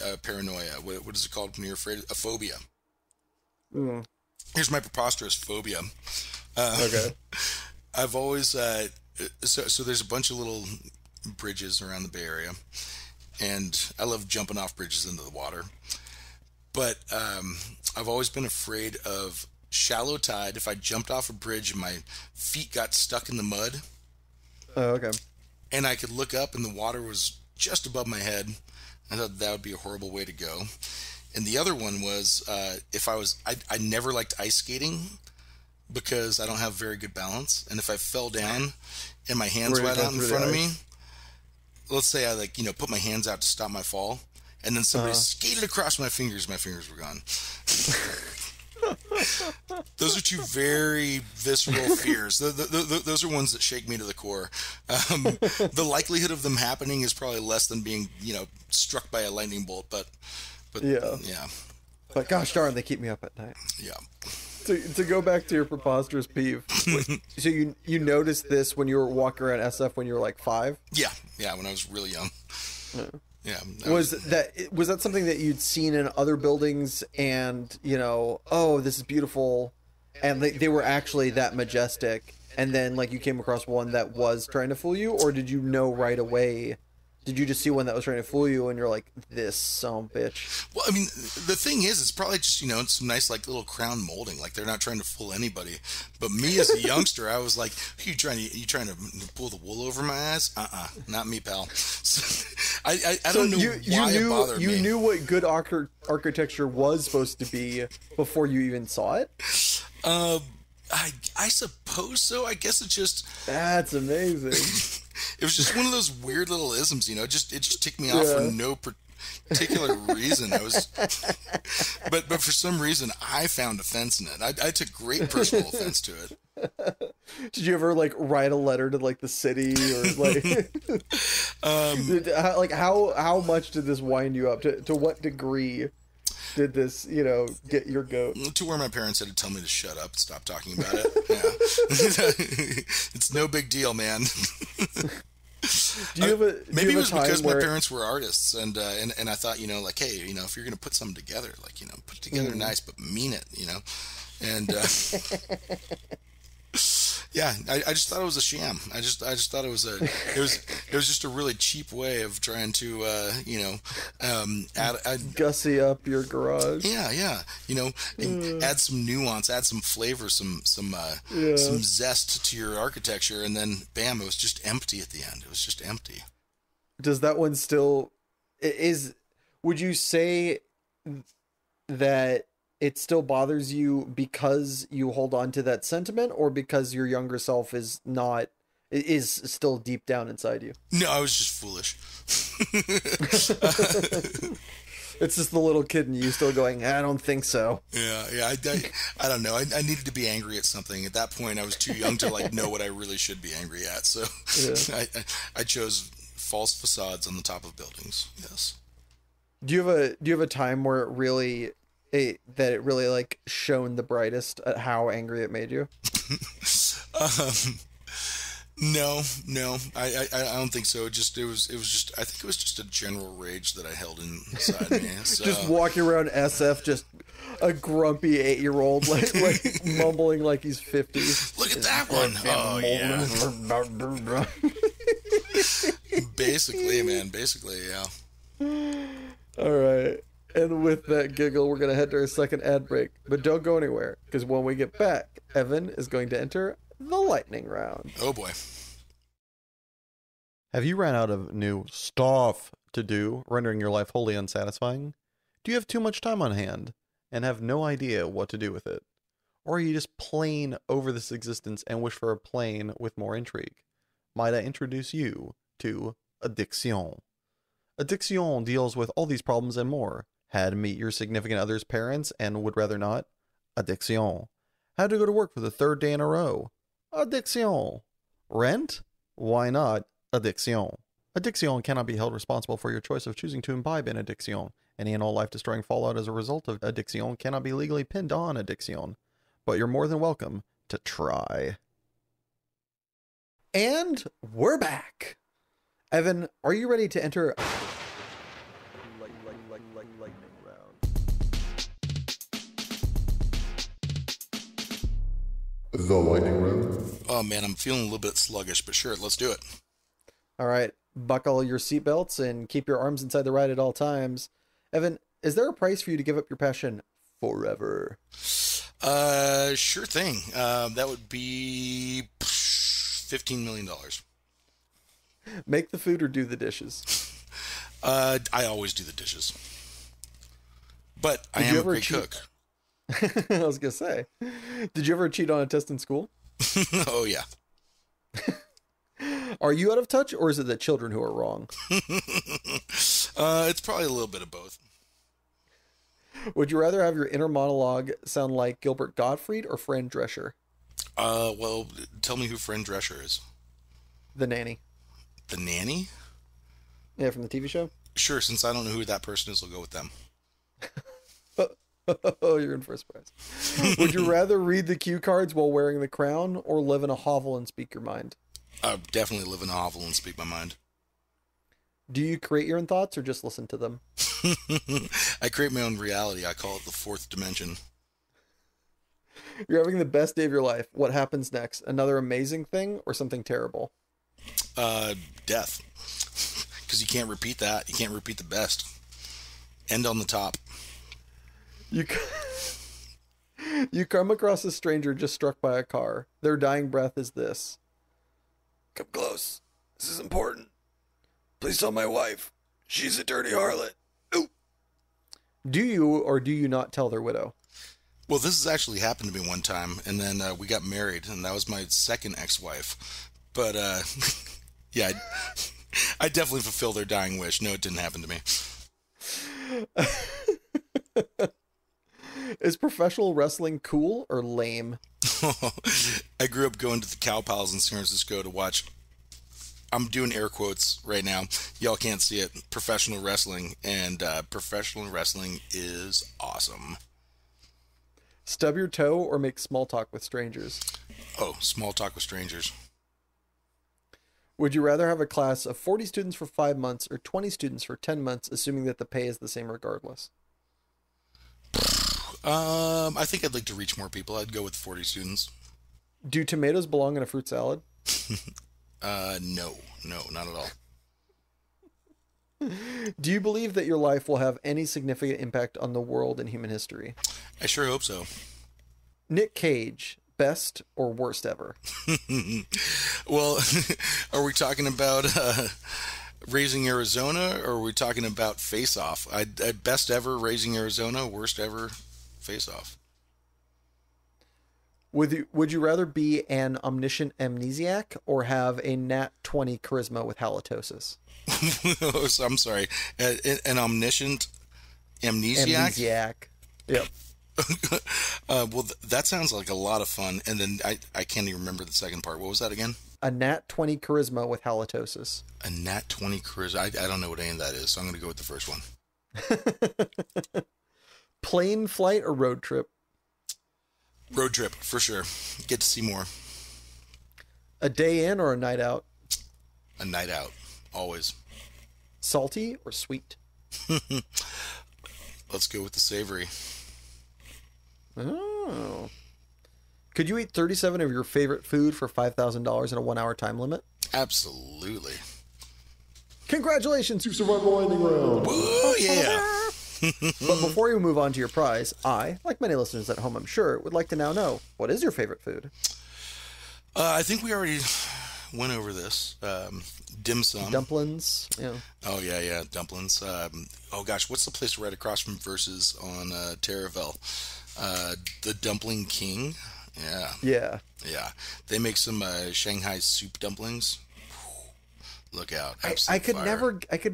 A paranoia. What is it called when you're afraid? A phobia. Here's my preposterous phobia. Okay. I've always. So there's a bunch of little bridges around the Bay Area. And I love jumping off bridges into the water. But I've always been afraid of shallow tide. If I jumped off a bridge and my feet got stuck in the mud. Oh, okay. And I could look up and the water was just above my head. I thought that would be a horrible way to go. And the other one was I never liked ice skating because I don't have very good balance. And if I fell down and my hands went out in front of me, let's say I put my hands out to stop my fall, and then somebody skated across my fingers. My fingers were gone. Those are two very visceral fears. Those are ones that shake me to the core. The likelihood of them happening is probably less than being, struck by a lightning bolt. But yeah. But gosh darn, they keep me up at night. Yeah. To go back to your preposterous peeve, so you noticed this when you were walking around SF when you were like 5? Yeah, when I was really young. Yeah. Was that something that you'd seen in other buildings and, oh, this is beautiful, and they were actually that majestic, and then like you came across one that was trying to fool you, or did you know right away? Did you just see one that was trying to fool you and you're like, this son of a bitch? Well, I mean, the thing is, it's probably just, it's some nice, like, little crown molding. Like, they're not trying to fool anybody. But me as a youngster, I was like, you trying to pull the wool over my eyes? Not me, pal. So, I don't know why it bothered me. You knew what good architecture was supposed to be before you even saw it? I suppose so. I guess it just... That's amazing. It was just one of those weird little isms, it just ticked me off for no particular reason. But for some reason, I found offense in it. I took great personal offense to it. Did you ever like write a letter to like the city or like, how much did this wind you up to what degree? Did this, get your goat? To where my parents had to tell me to shut up and stop talking about it. Yeah. It's no big deal, man. Maybe it was because my parents were artists, and I thought, like, hey, if you're gonna put something together, like, put it together nice, but mean it, and yeah, I just thought it was a sham. I just thought it was just a really cheap way of trying to add gussy up your garage. Yeah, add some nuance, add some flavor, some zest to your architecture, and then bam, it was just empty at the end. It was just empty. Does that one still would you say that it still bothers you because you hold on to that sentiment, or because your younger self is still deep down inside you? No, I was just foolish. It's just the little kid in you still going, I don't think so. Yeah. I don't know. I needed to be angry at something. At that point, I was too young to like know what I really should be angry at. So yeah. I chose false facades on the top of buildings. Yes. Do you have a time where it really like shone the brightest at how angry it made you? No, I don't think so. It was just I think it was just a general rage that I held inside me. So. Just walking around SF, just a grumpy 8-year-old like mumbling like he's 50. Look at that one! Oh yeah. Basically, yeah. All right. And with that giggle, we're going to head to our second ad break. But don't go anywhere, because when we get back, Evan is going to enter the lightning round. Oh, boy. Have you ran out of new stuff to do, rendering your life wholly unsatisfying? Do you have too much time on hand and have no idea what to do with it? Or are you just plain over this existence and wish for a plane with more intrigue? Might I introduce you to Addiction? Addiction deals with all these problems and more. Had to meet your significant other's parents and would rather not? Addiction. Had to go to work for the 3rd day in a row? Addiction. Rent? Why not? Addiction. Addiction cannot be held responsible for your choice of choosing to imbibe in addiction. Any and all life-destroying fallout as a result of addiction cannot be legally pinned on addiction. But you're more than welcome to try. And we're back. Evan, are you ready to enter lightning round? The lightning round? Oh man, I'm feeling a little bit sluggish, but sure, let's do it. All right, buckle your seatbelts and keep your arms inside the ride at all times. Evan, is there a price for you to give up your passion forever? Sure thing. That would be $15 million. Make the food or do the dishes? I always do the dishes. But I am a great cook. I was going to say, did you ever cheat on a test in school? Oh, yeah. Are you out of touch, or is it the children who are wrong? It's probably a little bit of both. Would you rather have your inner monologue sound like Gilbert Gottfried or Fran Drescher? Well, tell me who Fran Drescher is. The nanny. The nanny? Yeah, from the TV show? Sure, since I don't know who that person is, I'll go with them. Oh, you're in for a surprise. Would you rather read the cue cards while wearing the crown or live in a hovel and speak your mind? Definitely live in a hovel and speak my mind. Do you create your own thoughts or just listen to them? I create my own reality. I call it the fourth dimension. You're having the best day of your life. What happens next? Another amazing thing or something terrible? Death. Because you can't repeat that. You can't repeat the best. End on the top. You come across a stranger just struck by a car. Their dying breath is this. Come close. This is important. Please tell my wife. She's a dirty harlot. Ooh. Do you or do you not tell their widow? Well, this has actually happened to me one time, and then we got married, and that was my second ex-wife. But, yeah, I definitely fulfilled their dying wish. No, it didn't happen to me. Is professional wrestling cool or lame? I grew up going to the Cow Palace in San Francisco to watch, I'm doing air quotes right now, y'all can't see it, professional wrestling, and professional wrestling is awesome. Stub your toe or make small talk with strangers? Oh, small talk with strangers. Would you rather have a class of 40 students for 5 months or 20 students for 10 months, assuming that the pay is the same regardless? I think I'd like to reach more people. I'd go with 40 students. Do tomatoes belong in a fruit salad? No, not at all. Do you believe that your life will have any significant impact on the world and human history? I sure hope so. Nick Cage, best or worst ever? Well, are we talking about Raising Arizona, or are we talking about Face Off? I best ever Raising Arizona, worst ever Face Off. Would you rather be an omniscient amnesiac or have a nat 20 charisma with halitosis? I'm sorry, an omniscient amnesiac? Amnesiac. Yep. Well, that sounds like a lot of fun. And then I can't even remember the second part. What was that again? A nat 20 charisma with halitosis. A nat 20 charisma. I don't know what any of that is, so I'm going to go with the first one. Plane flight or road trip? Road trip, for sure. Get to see more. A day in or a night out? A night out, always. Salty or sweet? Let's go with the savory. Oh. Could you eat 37 of your favorite food for $5,000 in a 1 hour time limit? Absolutely. Congratulations, you survived the lightning round. Woo, yeah. But before you move on to your prize, I, like many listeners at home I'm sure, would like to now know, what is your favorite food? I think we already went over this. Dim sum. Dumplings. Yeah. Oh, yeah, dumplings. Oh, gosh, what's the place right across from Versus on Terraville? The Dumpling King. Yeah. They make some Shanghai soup dumplings. Look out! I could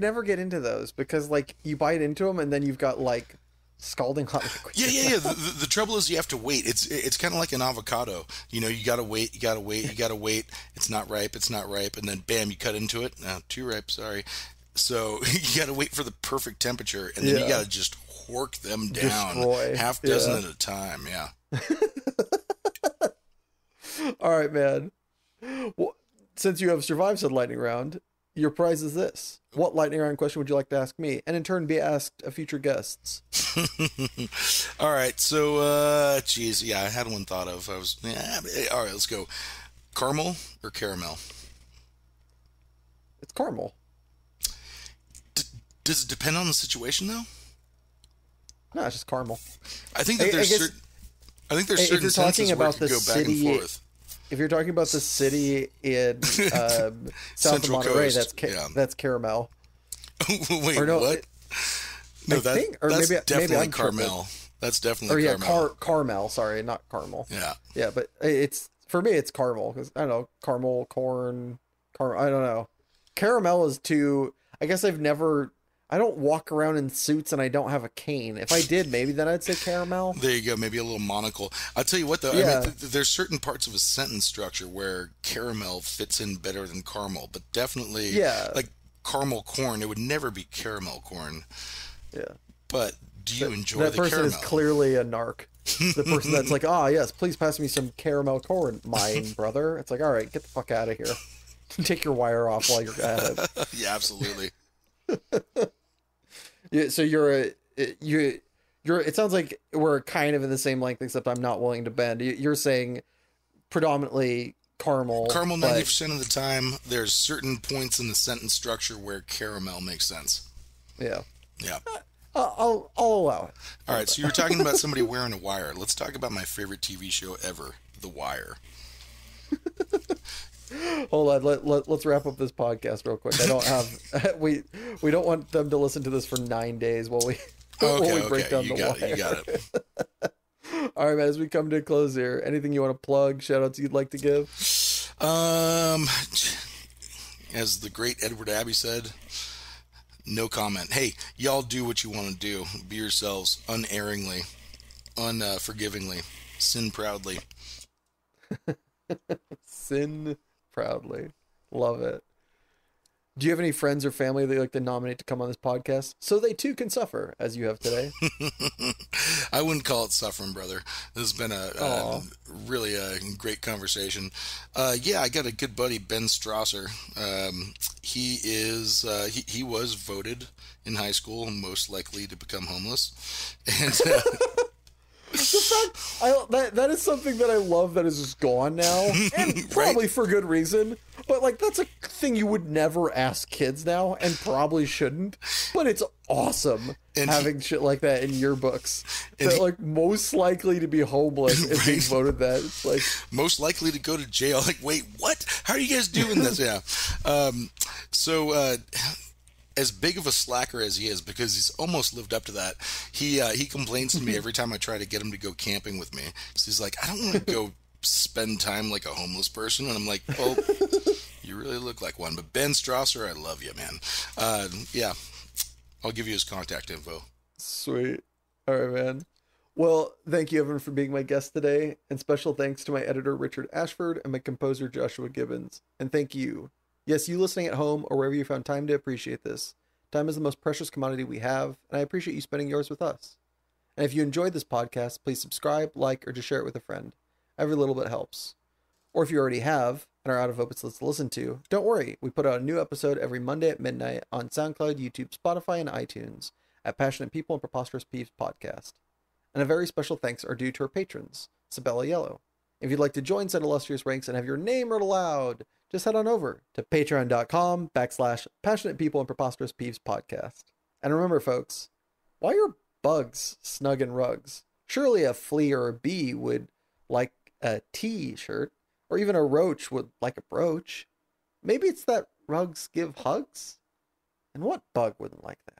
never get into those because like you bite into them and then you've got like scalding hot liquid. Yeah. The trouble is you have to wait. It's kind of like an avocado. You know, you gotta wait. It's not ripe, and then bam, you cut into it. Too ripe. Sorry. So you gotta wait for the perfect temperature, and then you gotta just hork them down, destroy half dozen at a time. Yeah. All right, man. Well, since you have survived said lightning round, your prize is this. What lightning round question would you like to ask me? And in turn, be asked of future guests. All right. So, I had one thought of. All right, let's go. Caramel or caramel? It's caramel. Does it depend on the situation, though? No, it's just caramel. I think that there's certain senses where it could go back and forth. If you're talking about the city in south of Monterey, that's caramel. Wait, or no, what? That's definitely caramel. That's definitely caramel. Caramel. Sorry, not caramel. Yeah, but it's for me, it's caramel because I don't know caramel, corn, I don't know. Caramel is too. I guess I've never I don't walk around in suits and I don't have a cane. If I did, maybe then I'd say caramel. There you go. Maybe a little monocle. I'll tell you what, though. Yeah. I mean, there's certain parts of a sentence structure where caramel fits in better than caramel, but definitely, like caramel corn, it would never be caramel corn. Yeah. But do you enjoy that the person caramel? is clearly a narc. The person that's like, yes, please pass me some caramel corn, mine brother. It's like, all right, get the fuck out of here. Take your wire off while you're at it. Yeah, absolutely. Yeah, so you're it sounds like we're kind of in the same length, except I'm not willing to bend. You're saying predominantly caramel. Caramel 90% of the time. There's certain points in the sentence structure where caramel makes sense. Yeah. Yeah. I'll allow it. All right, so you were talking about somebody wearing a wire. Let's talk about my favorite TV show ever, The Wire. Hold on, let's wrap up this podcast real quick. I don't have we don't want them to listen to this for 9 days while we break down The Wire. You got it. All right, man. As we come to a close here, anything you want to plug? Shout outs you'd like to give? As the great Edward Abbey said, no comment. Hey, y'all do what you want to do. Be yourselves unerringly, unforgivingly, sin proudly. Sin proudly. Love it. Do you have any friends or family that you like to nominate to come on this podcast so they too can suffer as you have today? I wouldn't call it suffering, brother. This has been a really great conversation. Yeah, I got a good buddy, Ben Strasser. He was voted in high school most likely to become homeless, and that is something that I love that is just gone now, and probably for good reason. But like, that's a thing you would never ask kids now, and probably shouldn't. But it's awesome having shit like that in yearbooks. That like most likely to be homeless if they voted that. It's like most likely to go to jail. Like, wait, what? How are you guys doing this? Yeah. As big of a slacker as he is, because he's almost lived up to that, he complains to me every time I try to get him to go camping with me. So he's like, I don't want to go spend time like a homeless person. And I'm like, well, you really look like one. But Ben Strasser, I love you, man. Yeah, I'll give you his contact info. Sweet. All right, man. Well, thank you, Evan, for being my guest today. And special thanks to my editor, Richard Ashford, and my composer, Joshua Gibbons. And thank you. Yes, you listening at home or wherever you found time to appreciate this. Time is the most precious commodity we have, and I appreciate you spending yours with us. And if you enjoyed this podcast, please subscribe, like, or just share it with a friend. Every little bit helps. Or if you already have and are out of episodes to listen to, don't worry. We put out a new episode every Monday at midnight on Soundcloud, YouTube, Spotify, and iTunes at Passionate People and Preposterous Peeves Podcast. And a very special thanks are due to our patrons, Sabella Yellow. If you'd like to join said illustrious ranks and have your name read aloud, just head on over to patreon.com/Passionate People and Preposterous Peeves Podcast. And remember, folks, why are bugs snug in rugs? Surely a flea or a bee would like a t-shirt, or even a roach would like a brooch. Maybe it's that rugs give hugs? And what bug wouldn't like that?